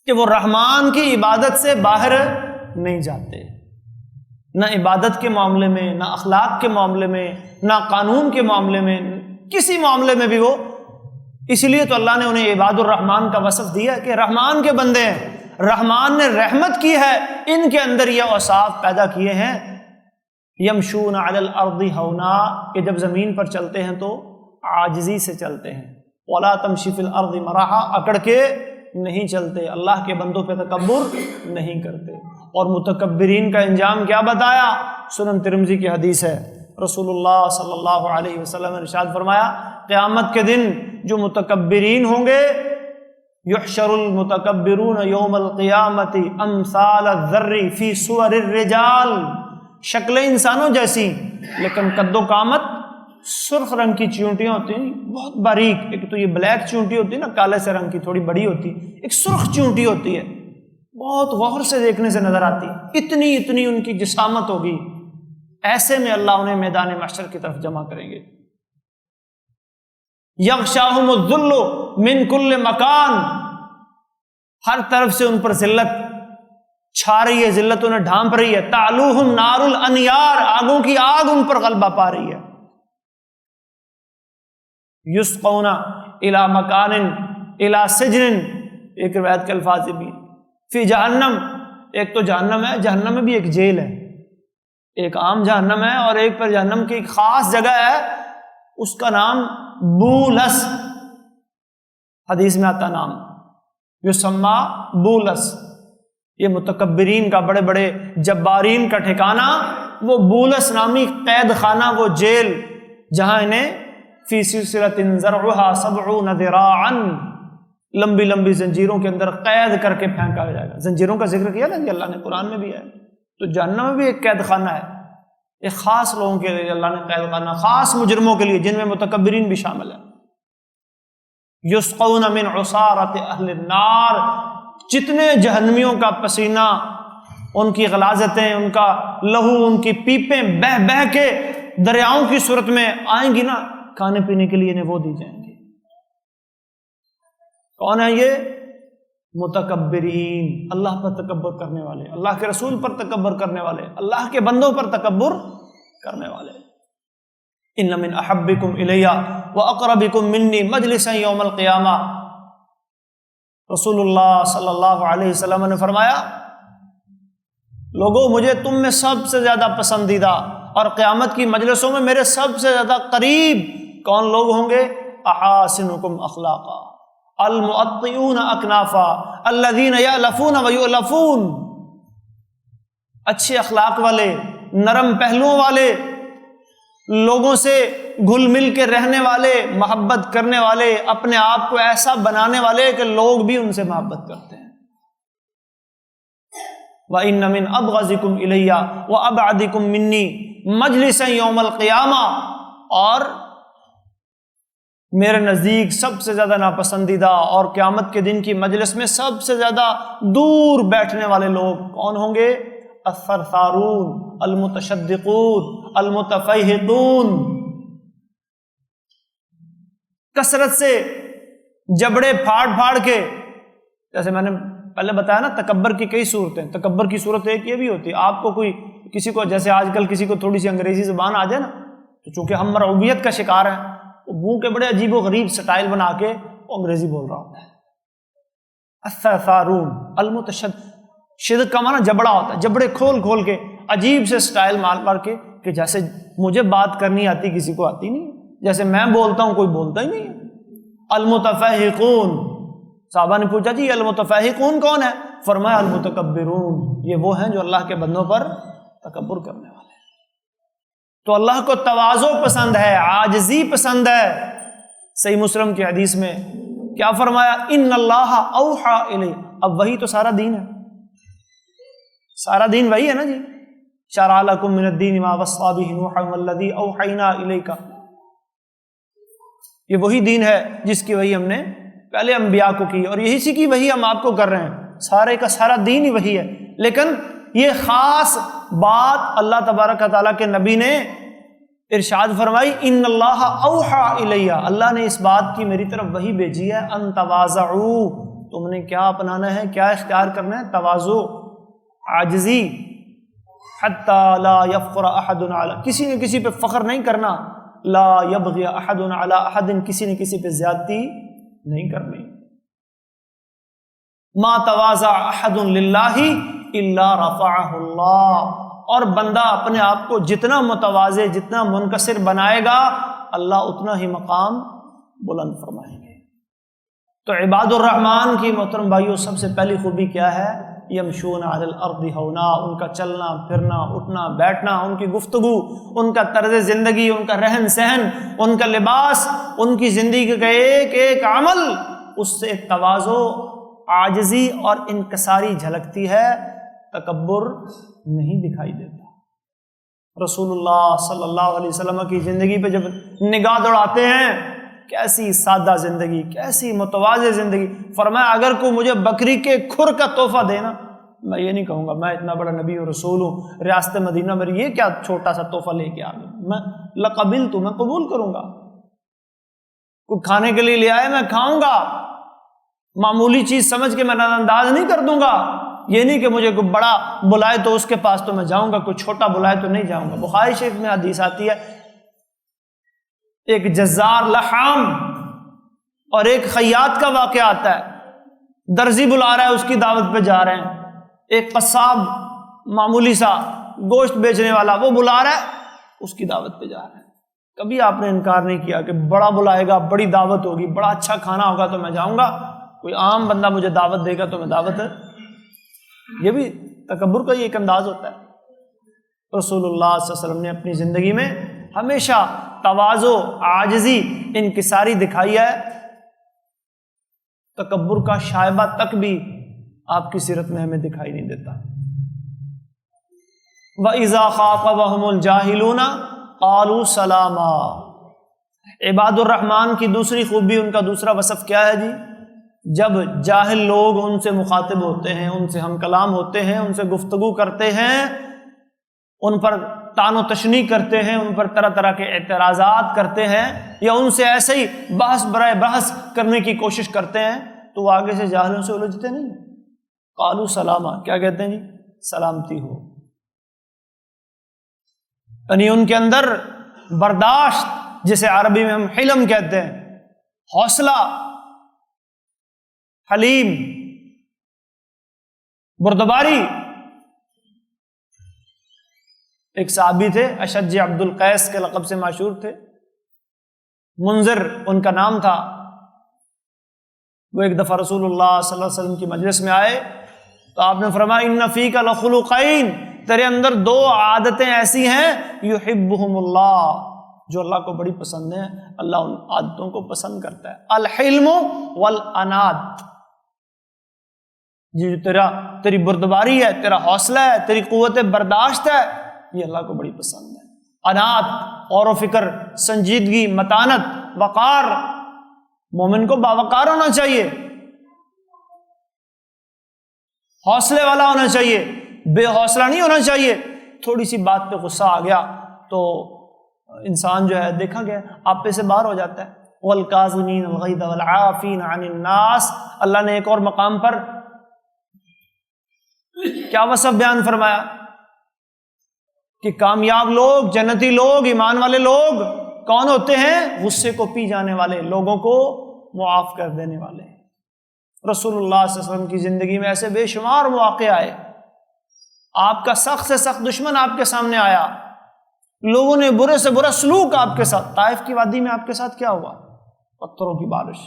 کہ وہ رحمان کی عبادت سے باہر نہیں جاتے، نہ عبادت کے معاملے میں، نہ اخلاق کے معاملے میں، نہ قانون کے معاملے میں، کسی معاملے میں بھی وہ، اس لیے تو اللہ نے انہیں عباد الرحمن کا وصف دیا کہ رحمان کے بندے ہیں، رحمان نے رحمت کی ہے، ان کے اندر یہ اوصاف پیدا کیے ہیں، یمشون علی الارض ہونا، کہ جب زمین پر چلتے ہیں تو عاجزی سے چلتے ہیں، ولا تمشی فی الارض مرحا، اکڑ کے نہیں چلتے، اللہ کے بندوں پہ تکبر نہیں کرتے۔ اور متکبرین کا انجام کیا بتایا؟ سنن ترمذی کی حدیث ہے، رسول اللہ صلی اللہ علیہ وسلم نے ارشاد فرمایا قیامت کے دن جو متکبرین ہوں گے، یحشر المتکبرون یوم القیامت امثال الذر فی صور الرجال، شکلیں انسانوں جیسی لیکن قد و قامت سرخ رنگ کی چیونٹیاں ہوتی ہیں، بہت باریک، ایک تو یہ بلیک چیونٹی ہوتی ہے نا کالے سے رنگ کی، تھوڑی بڑی ہوتی، ایک سرخ چیونٹی ہوتی ہے، بہت غور سے دیکھنے سے نظر آتی، اتنی اتنی ان کی جسامت ہوگی، ایسے میں اللہ انہیں میدان محشر کی طرف جمع کریں گے۔ یغشاہم الذل من کل مکان، ہر طرف سے ان پر ذلت چھا رہی ہے، ذلت انہیں ڈھانپ رہی ہے، تعلوہم نار الانیار، آگوں کی آگ ان پر غلبہ پا رہی ہے۔ یسقون الی مکان الی سجن، ایک روایت کے الفاظ بھی فی جہنم، ایک تو جہنم ہے، جہنم میں بھی ایک جیل ہے، ایک عام جہنم ہے اور ایک پر جہنم کی ایک خاص جگہ ہے، اس کا نام بولس، حدیث میں آتا نام یسمى بولس، یہ متکبرین کا، بڑے بڑے جبارین کا ٹھکانہ، وہ بولس نامی قید خانہ، وہ جیل جہاں انہیں فی سلسلۃ ذرعها 70 ذراعا، لمبی لمبی زنجیروں کے اندر قید کر کے پھینکا جائے گا۔ زنجیروں کا ذکر کیا نا کہ اللہ نے قرآن میں بھی ہے، تو جہنم میں بھی ایک قید خانہ ہے، ایک خاص لوگوں کے لیے اللہ نے قید خانہ، خاص مجرموں کے لیے جن میں متکبرین بھی شامل ہیں۔ یسقون من عصارۃ اہل النار، جتنے جہنمیوں کا پسینہ، ان کی غلاظتیں، ان کا لہو، ان کی پیپیں بہہ بہہ کے دریاؤں کی صورت میں آئیں گی نا، کھانے پینے کے لیے انہیں وہ دی جائیں گی۔ کون ہے یہ؟ متکبرین، اللہ پر تکبر کرنے والے، اللہ کے رسول پر تکبر کرنے والے، اللہ کے بندوں پر تکبر کرنے والے۔ ان من احبکم الی واقربکم منی مجلسا یوم القیامہ، رسول اللہ صلی اللہ علیہ وسلم نے فرمایا لوگوں مجھے تم میں سب سے زیادہ پسندیدہ اور قیامت کی مجلسوں میں میرے سب سے زیادہ قریب کون لوگ ہوں گے؟ احاسنکم اخلاقا المؤطئون اکنافا الذین یألفون ویؤلفون، اچھے اخلاق والے، نرم پہلوؤں والے، لوگوں سے گھل مل کے رہنے والے، محبت کرنے والے، اپنے آپ کو ایسا بنانے والے کہ لوگ بھی ان سے محبت کرتے ہیں۔ وَإِنَّ مِنْ أَبْغَضِكُمْ إِلَيَّ وَأَبْعَدِكُمْ مِنِّي مَجْلِسًا يَوْمَ الْقِيَامَةِ، اور میرے نزدیک سب سے زیادہ ناپسندیدہ اور قیامت کے دن کی مجلس میں سب سے زیادہ دور بیٹھنے والے لوگ کون ہوں گے؟ الثرثارون، المتشدقون، المتفیہقون، کثرت سے جبڑے پھاڑ پھاڑ کے، جیسے میں نے پہلے بتایا نا تکبر کی کئی صورتیں، تکبر کی صورت ایک یہ بھی ہوتی ہے، آپ کو کوئی کسی کو، جیسے آج کل کسی کو تھوڑی سی انگریزی زبان آ جائے نا، تو چونکہ ہم مرعوبیت کا شکار ہیں، وہ منہ کے بڑے عجیب و غریب سٹائل بنا کے وہ انگریزی بول رہا ہوتا ہے۔ الثرثارون شدت کا معنی جبڑا ہوتا ہے، جبڑے کھول کھول کے عجیب سے سٹائل مار مار کے، کہ جیسے مجھے بات کرنی آتی کسی کو آتی نہیں، جیسے میں بولتا ہوں کوئی بولتا ہی نہیں۔ المتفیہقون، صحابہ نے پوچھا جی المتفیہقون کون ہے؟ فرمایا المتکبرون، یہ وہ ہیں جو اللہ کے بندوں پر تکبر کرنے والے ہیں۔ تو اللہ کو تواضع پسند ہے، عاجزی پسند ہے۔ صحیح مسلم کی حدیث میں کیا فرمایا؟ ان اللہ اوحا الی، اب وہی تو سارا دین ہے، سارا دین وہی ہے نا جی، شرع لکم من الدین ما وصی بہ نوحا والذی اوحینا الیک، یہ وہی دین ہے جس کی وہی ہم نے پہلے انبیاء کو کی، اور یہی سی کی وہی ہم آپ کو کر رہے ہیں، سارے کا سارا دین ہی وہی ہے۔ لیکن یہ خاص بات اللہ تبارک و تعالیٰ کے نبی نے ارشاد فرمائی، ان اللہ اوحا الیہ، اللہ نے اس بات کی میری طرف وہی بھیجی ہے، ان تواضعوا، تم نے کیا اپنانا ہے، کیا اختیار کرنا ہے؟ تواضع، عاجزی، حتی لا یفخر احد علی، کسی نے کسی پہ فخر نہیں کرنا، لا یبغی احد علی احد، کسی نے کسی پہ زیادتی نہیں کرنی۔ ما تواضع احد للہ الا رفعہ اللہ، اور بندہ اپنے آپ کو جتنا متواضع، جتنا منکسر بنائے گا، اللہ اتنا ہی مقام بلند فرمائیں گے۔ تو عباد الرحمن کی محترم بھائیوں سب سے پہلی خوبی کیا ہے؟ یمشون علی الارض ہونا، ان کا چلنا پھرنا، اٹھنا بیٹھنا، ان کی گفتگو، ان کا طرز زندگی، ان کا رہن سہن، ان کا لباس، ان کی زندگی کا ایک ایک عمل، اس سے تواضع، عاجزی اور انکساری جھلکتی ہے، تکبر نہیں دکھائی دیتا۔ رسول اللہ صلی اللہ علیہ وسلم کی زندگی پہ جب نگاہ دوڑاتے ہیں، کیسی سادہ زندگی، کیسی متواضع زندگی، فرمایا اگر کوئی مجھے بکری کے کھر کا تحفہ دینا، میں یہ نہیں کہوں گا میں اتنا بڑا نبی و رسول ہوں، ریاست مدینہ میری یہ کیا چھوٹا سا تحفہ لے کے آ گیا، میں لقبلت، میں قبول کروں گا۔ کوئی کھانے کے لیے لے آئے میں کھاؤں گا، معمولی چیز سمجھ کے میں نظر انداز نہیں کر دوں گا۔ یہ نہیں کہ مجھے کوئی بڑا بلائے تو اس کے پاس تو میں جاؤں گا، کوئی چھوٹا بلائے تو نہیں جاؤں گا۔ بخاری شریف میں حدیث آتی ہے، ایک جزار لحام اور ایک خیاط کا واقعہ آتا ہے، درزی بلا رہا ہے، اس کی دعوت پہ جا رہے ہیں، ایک قصاب معمولی سا گوشت بیچنے والا وہ بلا رہا ہے، اس کی دعوت پہ جا رہے ہیں۔ کبھی آپ نے انکار نہیں کیا کہ بڑا بلائے گا، بڑی دعوت ہوگی، بڑا اچھا کھانا ہوگا تو میں جاؤں گا، کوئی عام بندہ مجھے دعوت دے گا تو میں دعوت ہے۔ یہ بھی تکبر کا ہی ایک انداز ہوتا ہے۔ رسول اللہ صلی اللہ علیہ وسلم نے اپنی زندگی میں ہمیشہ تواضع، عاجزی، انکساری دکھائی ہے، تکبر کا شائبہ تک بھی آپ کی سیرت میں ہمیں دکھائی نہیں دیتا۔ وَإِذَا خَاطَبَهُمُ الْجَاهِلُونَ قَالُوا سَلَامًا، عباد الرحمن کی دوسری خوبی، ان کا دوسرا وصف کیا ہے جی؟ جب جاہل لوگ ان سے مخاطب ہوتے ہیں، ان سے ہم کلام ہوتے ہیں، ان سے گفتگو کرتے ہیں، ان پر طعن و تشنیع کرتے ہیں، ان پر طرح طرح کے اعتراضات کرتے ہیں، یا ان سے ایسے ہی بحث برائے بحث کرنے کی کوشش کرتے ہیں، تو وہ آگے سے جاہلوں سے الجھتے نہیں۔ قالوا سلاما، کیا کہتے ہیں جی؟ سلامتی ہو، یعنی ان کے اندر برداشت، جسے عربی میں ہم حلم کہتے ہیں، حوصلہ، حلیم، بردباری، ایک صحابی تھے اشج عبد القیس کے لقب سے مشہور تھے، منذر ان کا نام تھا۔ وہ ایک دفعہ رسول اللہ صلی اللہ علیہ وسلم کی مجلس میں آئے تو آپ نے فرمایا ان فیک لخلقین، تیرے اندر دو عادتیں ایسی ہیں یحبہم اللہ، جو اللہ کو بڑی پسند ہیں، اللہ ان عادتوں کو پسند کرتا ہے، الحلم والانات، یہ جو تیری بردباری ہے، تیرا حوصلہ ہے، تیری قوت برداشت ہے، یہ اللہ کو بڑی پسند ہے۔ انات، غور و فکر، سنجیدگی، متانت، وقار، مومن کو باوقار ہونا چاہیے، حوصلے والا ہونا چاہیے، بے حوصلہ نہیں ہونا چاہیے۔ تھوڑی سی بات پہ غصہ آ گیا تو انسان جو ہے دیکھا گیا آپے سے باہر ہو جاتا ہے۔ والکاظمین الغیظ والعافین عن الناس، اللہ نے ایک اور مقام پر کیا وصف بیان فرمایا کہ کامیاب لوگ، جنتی لوگ، ایمان والے لوگ کون ہوتے ہیں؟ غصے کو پی جانے والے، لوگوں کو معاف کر دینے والے۔ رسول اللہ صلی اللہ علیہ وسلم کی زندگی میں ایسے بے شمار مواقع آئے، آپ کا سخت سے سخت دشمن آپ کے سامنے آیا، لوگوں نے برے سے برا سلوک آپ کے ساتھ، طائف کی وادی میں آپ کے ساتھ کیا ہوا؟ پتھروں کی بارش،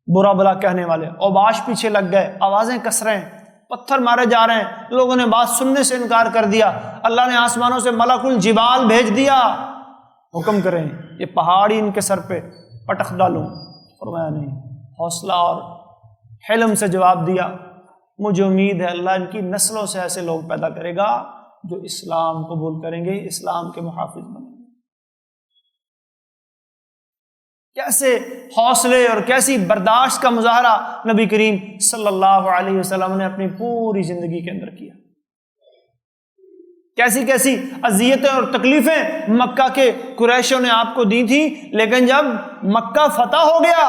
برا بلا کہنے والے، اوباش پیچھے لگ گئے، آوازیں کس رہے ہیں، پتھر مارے جا رہے ہیں، لوگوں نے بات سننے سے انکار کر دیا۔ اللہ نے آسمانوں سے ملک الجبال بھیج دیا، حکم کریں یہ پہاڑی ان کے سر پہ پٹخ ڈالوں، فرمایا نہیں، حوصلہ اور حلم سے جواب دیا۔ مجھے امید ہے اللہ ان کی نسلوں سے ایسے لوگ پیدا کرے گا جو اسلام قبول کریں گے، اسلام کے محافظ بنیں گے۔ کیسے حوصلے اور کیسی برداشت کا مظاہرہ نبی کریم صلی اللہ علیہ وسلم نے اپنی پوری زندگی کے اندر کیا، کیسی کیسی اذیتیں اور تکلیفیں مکہ کے قریشوں نے آپ کو دی تھی، لیکن جب مکہ فتح ہو گیا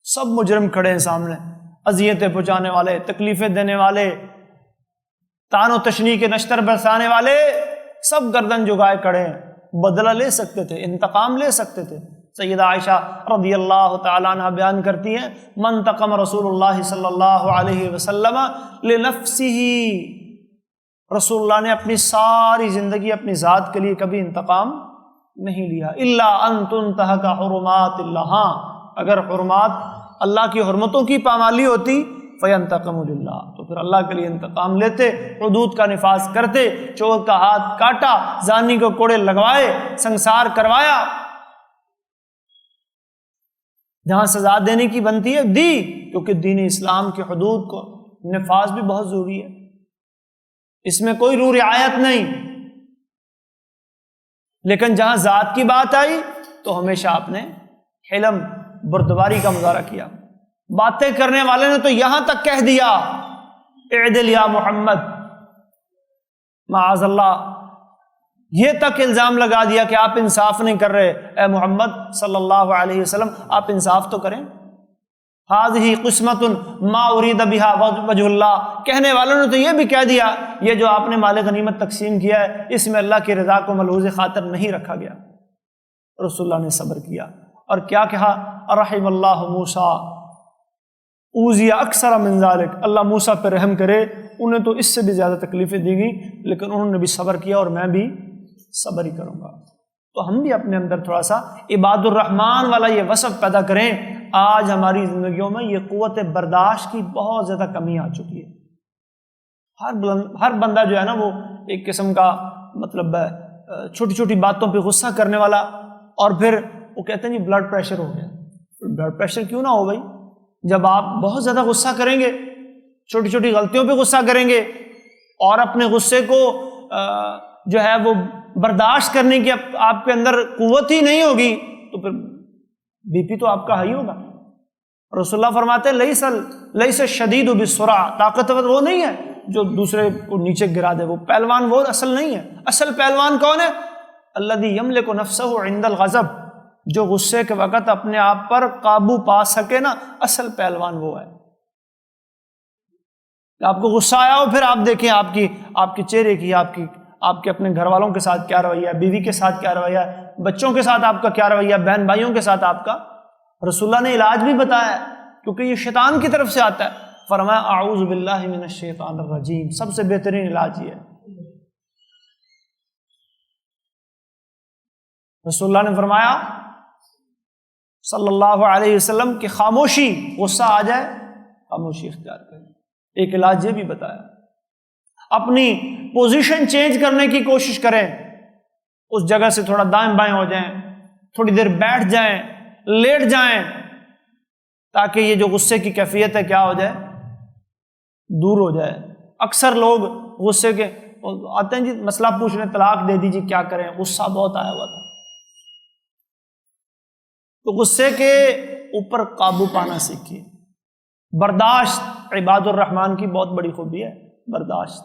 سب مجرم کھڑے ہیں سامنے، اذیتیں پہنچانے والے، تکلیفیں دینے والے، تان و تشنیع کے نشتر برسانے والے، سب گردن جھکائے کھڑے ہیں، بدلہ لے سکتے تھے، انتقام لے سکتے تھے۔ سیدہ عائشہ رضی اللہ تعالیٰ عنہ بیان کرتی ہیں منتقم رسول اللہ صلی اللہ علیہ وسلم لنفسہ، رسول اللہ نے اپنی ساری زندگی اپنی ذات کے لیے کبھی انتقام نہیں لیا، الا ان تنتہک حرمات اللہ، اگر حرمات اللہ کی حرمتوں کی پامالی ہوتی فینتقم للہ، تو پھر اللہ کے لیے انتقام لیتے، حدود کا نفاذ کرتے، چور کا ہاتھ کاٹا، زانی کو کوڑے لگوائے، سنسار کروایا، جہاں سزا دینے کی بنتی ہے دی، کیونکہ دین اسلام کی حدود کو نفاذ بھی بہت ضروری ہے، اس میں کوئی رو رعایت نہیں۔ لیکن جہاں ذات کی بات آئی تو ہمیشہ آپ نے حلم، بردباری کا مظاہرہ کیا۔ باتیں کرنے والے نے تو یہاں تک کہہ دیا اعدل یا محمد، معاذ اللہ، یہ تک الزام لگا دیا کہ آپ انصاف نہیں کر رہے، اے محمد صلی اللہ علیہ وسلم آپ انصاف تو کریں۔ ہذہ قسمت ما ارید بہا وجہ اللہ، کہنے والوں نے تو یہ بھی کہہ دیا یہ جو آپ نے مال غنیمت تقسیم کیا ہے اس میں اللہ کی رضا کو ملحوظ خاطر نہیں رکھا گیا۔ رسول اللہ نے صبر کیا اور کیا کہا، رحم اللہ موسیٰ اوذی اکثر من ذلک، اللہ موسیٰ پہ رحم کرے، انہیں تو اس سے بھی زیادہ تکلیفیں دی گئیں لیکن انہوں نے بھی صبر کیا اور میں بھی صبر ہی کروں گا۔ تو ہم بھی اپنے اندر تھوڑا سا عباد الرحمن والا یہ وصف پیدا کریں۔ آج ہماری زندگیوں میں یہ قوت برداشت کی بہت زیادہ کمی آ چکی ہے، ہر بندہ جو ہے نا وہ ایک قسم کا مطلب چھوٹی چھوٹی باتوں پہ غصہ کرنے والا، اور پھر وہ کہتے ہیں جی بلڈ پریشر ہو گیا۔ بلڈ پریشر کیوں نہ ہو بھائی، جب آپ بہت زیادہ غصہ کریں گے، چھوٹی چھوٹی غلطیوں پہ غصہ کریں گے اور اپنے غصے کو جو ہے وہ برداشت کرنے کی آپ کے اندر قوت ہی نہیں ہوگی تو پھر بی پی تو آپ کا ہائی ہوگا۔ رسول اللہ فرماتے ہیں لیس الشدید بالسرعہ، طاقتور وہ نہیں ہے جو دوسرے کو نیچے گرا دے، وہ پہلوان وہ اصل نہیں ہے۔ اصل پہلوان کون ہے؟ الذی یملک نفسہ عند الغضب، جو غصے کے وقت اپنے آپ پر قابو پا سکے نا، اصل پہلوان وہ ہے۔ آپ کو غصہ آیا ہو، پھر آپ دیکھیں آپ کے چہرے کی، آپ کے اپنے گھر والوں کے ساتھ کیا رویہ ہے، بیوی کے ساتھ کیا رویہ ہے، بچوں کے ساتھ آپ کا کیا رویہ ہے، بہن بھائیوں کے ساتھ آپ کا۔ رسول اللہ نے علاج بھی بتایا ہے کیونکہ یہ شیطان کی طرف سے آتا ہے، فرمایا اعوذ باللہ من الشیطان الرجیم، سب سے بہترین علاج یہ ہے رسول اللہ نے فرمایا صلی اللہ علیہ وسلم کہ خاموشی، غصہ آ جائے خاموشی اختیار کریں۔ ایک علاج یہ بھی بتایا، اپنی پوزیشن چینج کرنے کی کوشش کریں، اس جگہ سے تھوڑا دائیں بائیں ہو جائیں، تھوڑی دیر بیٹھ جائیں، لیٹ جائیں، تاکہ یہ جو غصے کی کیفیت ہے کیا ہو جائے، دور ہو جائے۔ اکثر لوگ غصے کے آتے ہیں جی مسئلہ پوچھنے، طلاق دے دیجیے، کیا کریں، غصہ بہت آیا ہوا تھا۔ تو غصے کے اوپر قابو پانا سیکھیے۔ برداشت عباد الرحمن کی بہت بڑی خوبی ہے، برداشت۔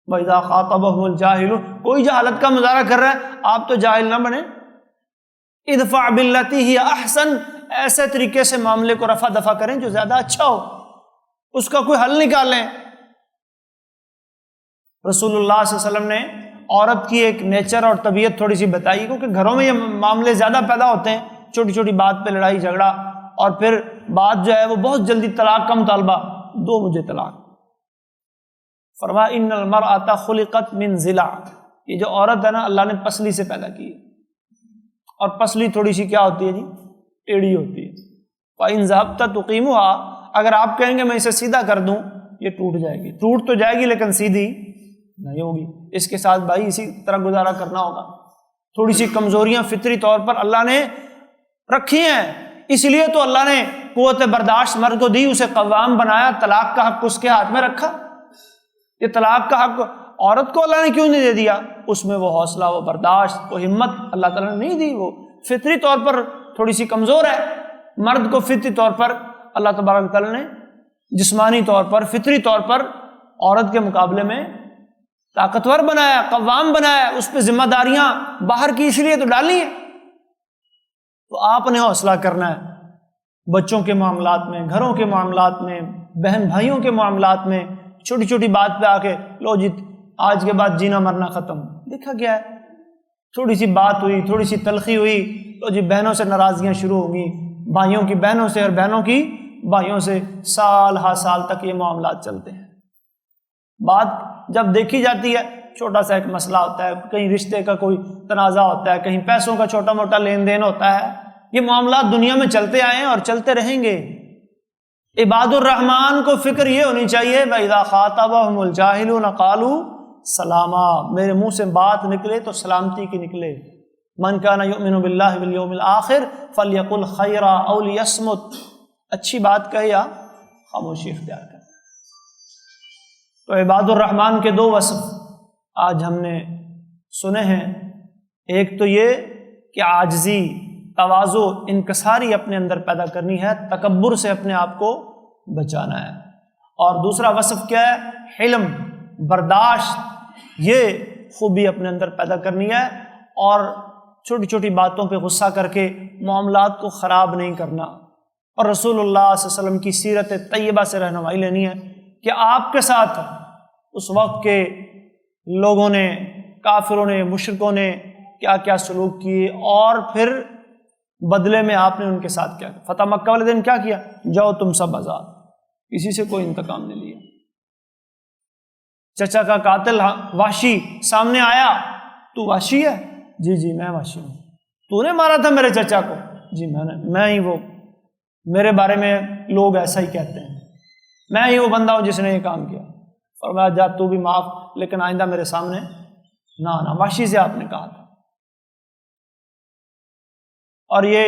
وَإِذَا خَاطَبَهُمُ الْجَاهِلُونَ، کوئی جہالت کا مظاہرہ کر رہا ہے، آپ تو جاہل نہ بنیں۔ ادفع باللتی ہی احسن، ایسے طریقے سے معاملے کو رفع دفع کریں جو زیادہ اچھا ہو، اس کا کوئی حل نکالیں۔ رسول اللہ صلی اللہ علیہ وسلم نے عورت کی ایک نیچر اور طبیعت تھوڑی سی بتائی، کیونکہ گھروں میں یہ معاملے زیادہ پیدا ہوتے ہیں، چھوٹی چھوٹی بات پہ لڑائی جھگڑا، اور پھر بات جو ہے وہ بہت جلدی طلاق کا مطالبہ، دو مجھے طلاق۔ فرمایا ان المرأة خلقت من ضلع، یہ جو عورت ہے نا اللہ نے پسلی سے پیدا کی ہے، اور پسلی تھوڑی سی کیا ہوتی ہے جی، ٹیڑھی ہوتی ہے۔ فَإِن ذَهَبْتَ تُقِيمُهَا، اگر آپ کہیں گے میں اسے سیدھا کر دوں، یہ ٹوٹ جائے گی، ٹوٹ تو جائے گی لیکن سیدھی نہیں ہوگی، اس کے ساتھ بھائی اسی طرح گزارا کرنا ہوگا۔ تھوڑی سی کمزوریاں فطری طور پر اللہ نے رکھی ہیں، اس لیے تو اللہ نے قوت برداشت مرد کو دی، اسے قوام بنایا، طلاق کا حق اس کے ہاتھ میں رکھا۔ یہ طلاق کا حق عورت کو اللہ نے کیوں نہیں دے دیا؟ اس میں وہ حوصلہ، وہ برداشت، وہ ہمت اللہ تعالیٰ نے نہیں دی، وہ فطری طور پر تھوڑی سی کمزور ہے۔ مرد کو فطری طور پر اللہ تبارک تعالیٰ نے جسمانی طور پر، فطری طور پر عورت کے مقابلے میں طاقتور بنایا، قوام بنایا، اس پہ ذمہ داریاں باہر کی اس لیے تو ڈالی ہیں۔ تو آپ نے حوصلہ کرنا ہے بچوں کے معاملات میں، گھروں کے معاملات میں، بہن بھائیوں کے معاملات میں، چھوٹی چھوٹی بات پہ آ کے لو جی آج کے بعد جینا مرنا ختم۔ دیکھا گیا ہے تھوڑی سی بات ہوئی، تھوڑی سی تلخی ہوئی، لو جی بہنوں سے ناراضگیاں شروع ہوں گی، بھائیوں کی بہنوں سے اور بہنوں کی بھائیوں سے، سال ہر سال تک یہ معاملات چلتے ہیں۔ بات جب دیکھی جاتی ہے، چھوٹا سا ایک مسئلہ ہوتا ہے، کہیں رشتے کا کوئی تنازع ہوتا ہے، کہیں پیسوں کا چھوٹا موٹا لین دین ہوتا ہے، یہ معاملات دنیا میں چلتے آئے ہیں اور چلتے رہیں گے۔ عباد الرحمن کو فکر یہ ہونی چاہیے وَإِذَا خَاطَبَهُمُ الْجَاهِلُونَ قَالُوا سَلَامًا، میرے منہ سے بات نکلے تو سلامتی کی نکلے۔ مَنْ كَانَ يُؤْمِنُ بِاللَّهِ وَالْيَوْمِ الْآخِرِ فَلْيَقُلْ خَيْرًا أَوْ لِيَصْمُتْ، اچھی بات کہے یا خاموشی اختیار کرے۔ تو عباد الرحمن کے دو وصف آج ہم نے سنے ہیں، ایک تو یہ کہ عاجزی، تواضع، انکساری اپنے اندر پیدا کرنی ہے، تکبر سے اپنے آپ کو بچانا ہے، اور دوسرا وصف کیا ہے؟ حلم، برداشت، یہ خوبی اپنے اندر پیدا کرنی ہے، اور چھوٹی چھوٹی باتوں پہ غصہ کر کے معاملات کو خراب نہیں کرنا، اور رسول اللہ صلی اللہ علیہ وسلم کی سیرت طیبہ سے رہنمائی لینی ہے کہ آپ کے ساتھ اس وقت کے لوگوں نے، کافروں نے، مشرکوں نے کیا کیا سلوک کیے، اور پھر بدلے میں آپ نے ان کے ساتھ کیا۔ فتح مکہ والے دن کیا کیا؟ جاؤ تم سب آزاد، کسی سے کوئی انتقام نہیں لیا۔ چچا کا قاتل وحشی سامنے آیا، تو وحشی ہے؟ جی جی میں وحشی ہوں۔ تو نے مارا تھا میرے چچا کو؟ جی میں ہی وہ، میرے بارے میں لوگ ایسا ہی کہتے ہیں، میں ہی وہ بندہ ہوں جس نے یہ کام کیا۔ فرمایا جا تو بھی معاف، لیکن آئندہ میرے سامنے نہ آنا۔ وحشی سے آپ نے کہا تھا۔ اور یہ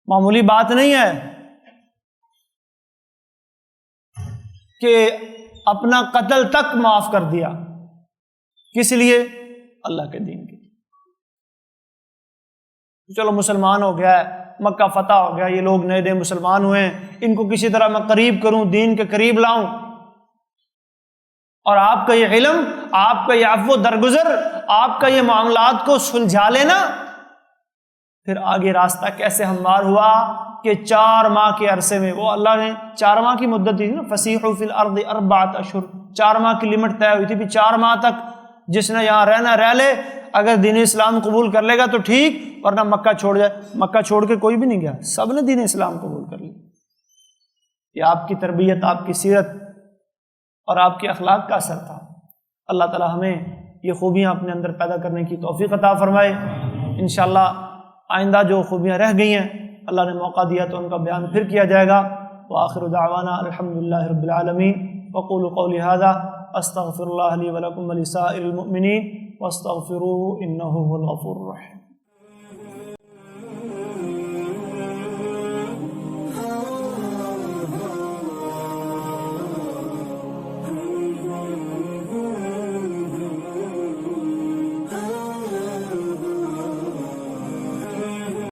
معمولی بات نہیں ہے کہ اپنا قتل تک معاف کر دیا، کس لیے؟ اللہ کے دین کے لیے۔ چلو مسلمان ہو گیا ہے، مکہ فتح ہو گیا، یہ لوگ نئے نئے مسلمان ہوئے ہیں، ان کو کسی طرح میں قریب کروں، دین کے قریب لاؤں، اور آپ کا یہ علم، آپ کا یہ عفو درگزر، آپ کا یہ معاملات کو سلجھا لینا، پھر آگے راستہ کیسے ہموار ہوا کہ 4 ماہ کے عرصے میں، وہ اللہ نے 4 ماہ کی مدت دی نا، فسیحوا فی الارض 4 اشہر، 4 ماہ کی لمٹ طے ہوئی تھی، 4 ماہ تک جس نے یہاں رہنا رہ لے، اگر دین اسلام قبول کر لے گا تو ٹھیک، ورنہ مکہ چھوڑ جائے۔ مکہ چھوڑ کے کوئی بھی نہیں گیا، سب نے دین اسلام قبول کر لیا۔ یہ آپ کی تربیت، آپ کی سیرت اور آپ کے اخلاق کا اثر تھا۔ اللہ تعالی ہمیں یہ خوبیاں اپنے اندر پیدا کرنے کی توفیق عطا فرمائے۔ انشاءاللہ آئندہ جو خوبیاں رہ گئی ہیں اللہ نے موقع دیا تو ان کا بیان پھر کیا جائے گا۔ وآخر دعوانا الحمدللہ رب العالمین۔ وقولوا قولی ھذا استغفر اللہ لی ولکم ولسائر المؤمنین واستغفروہ انہ هو الغفور الرحیم۔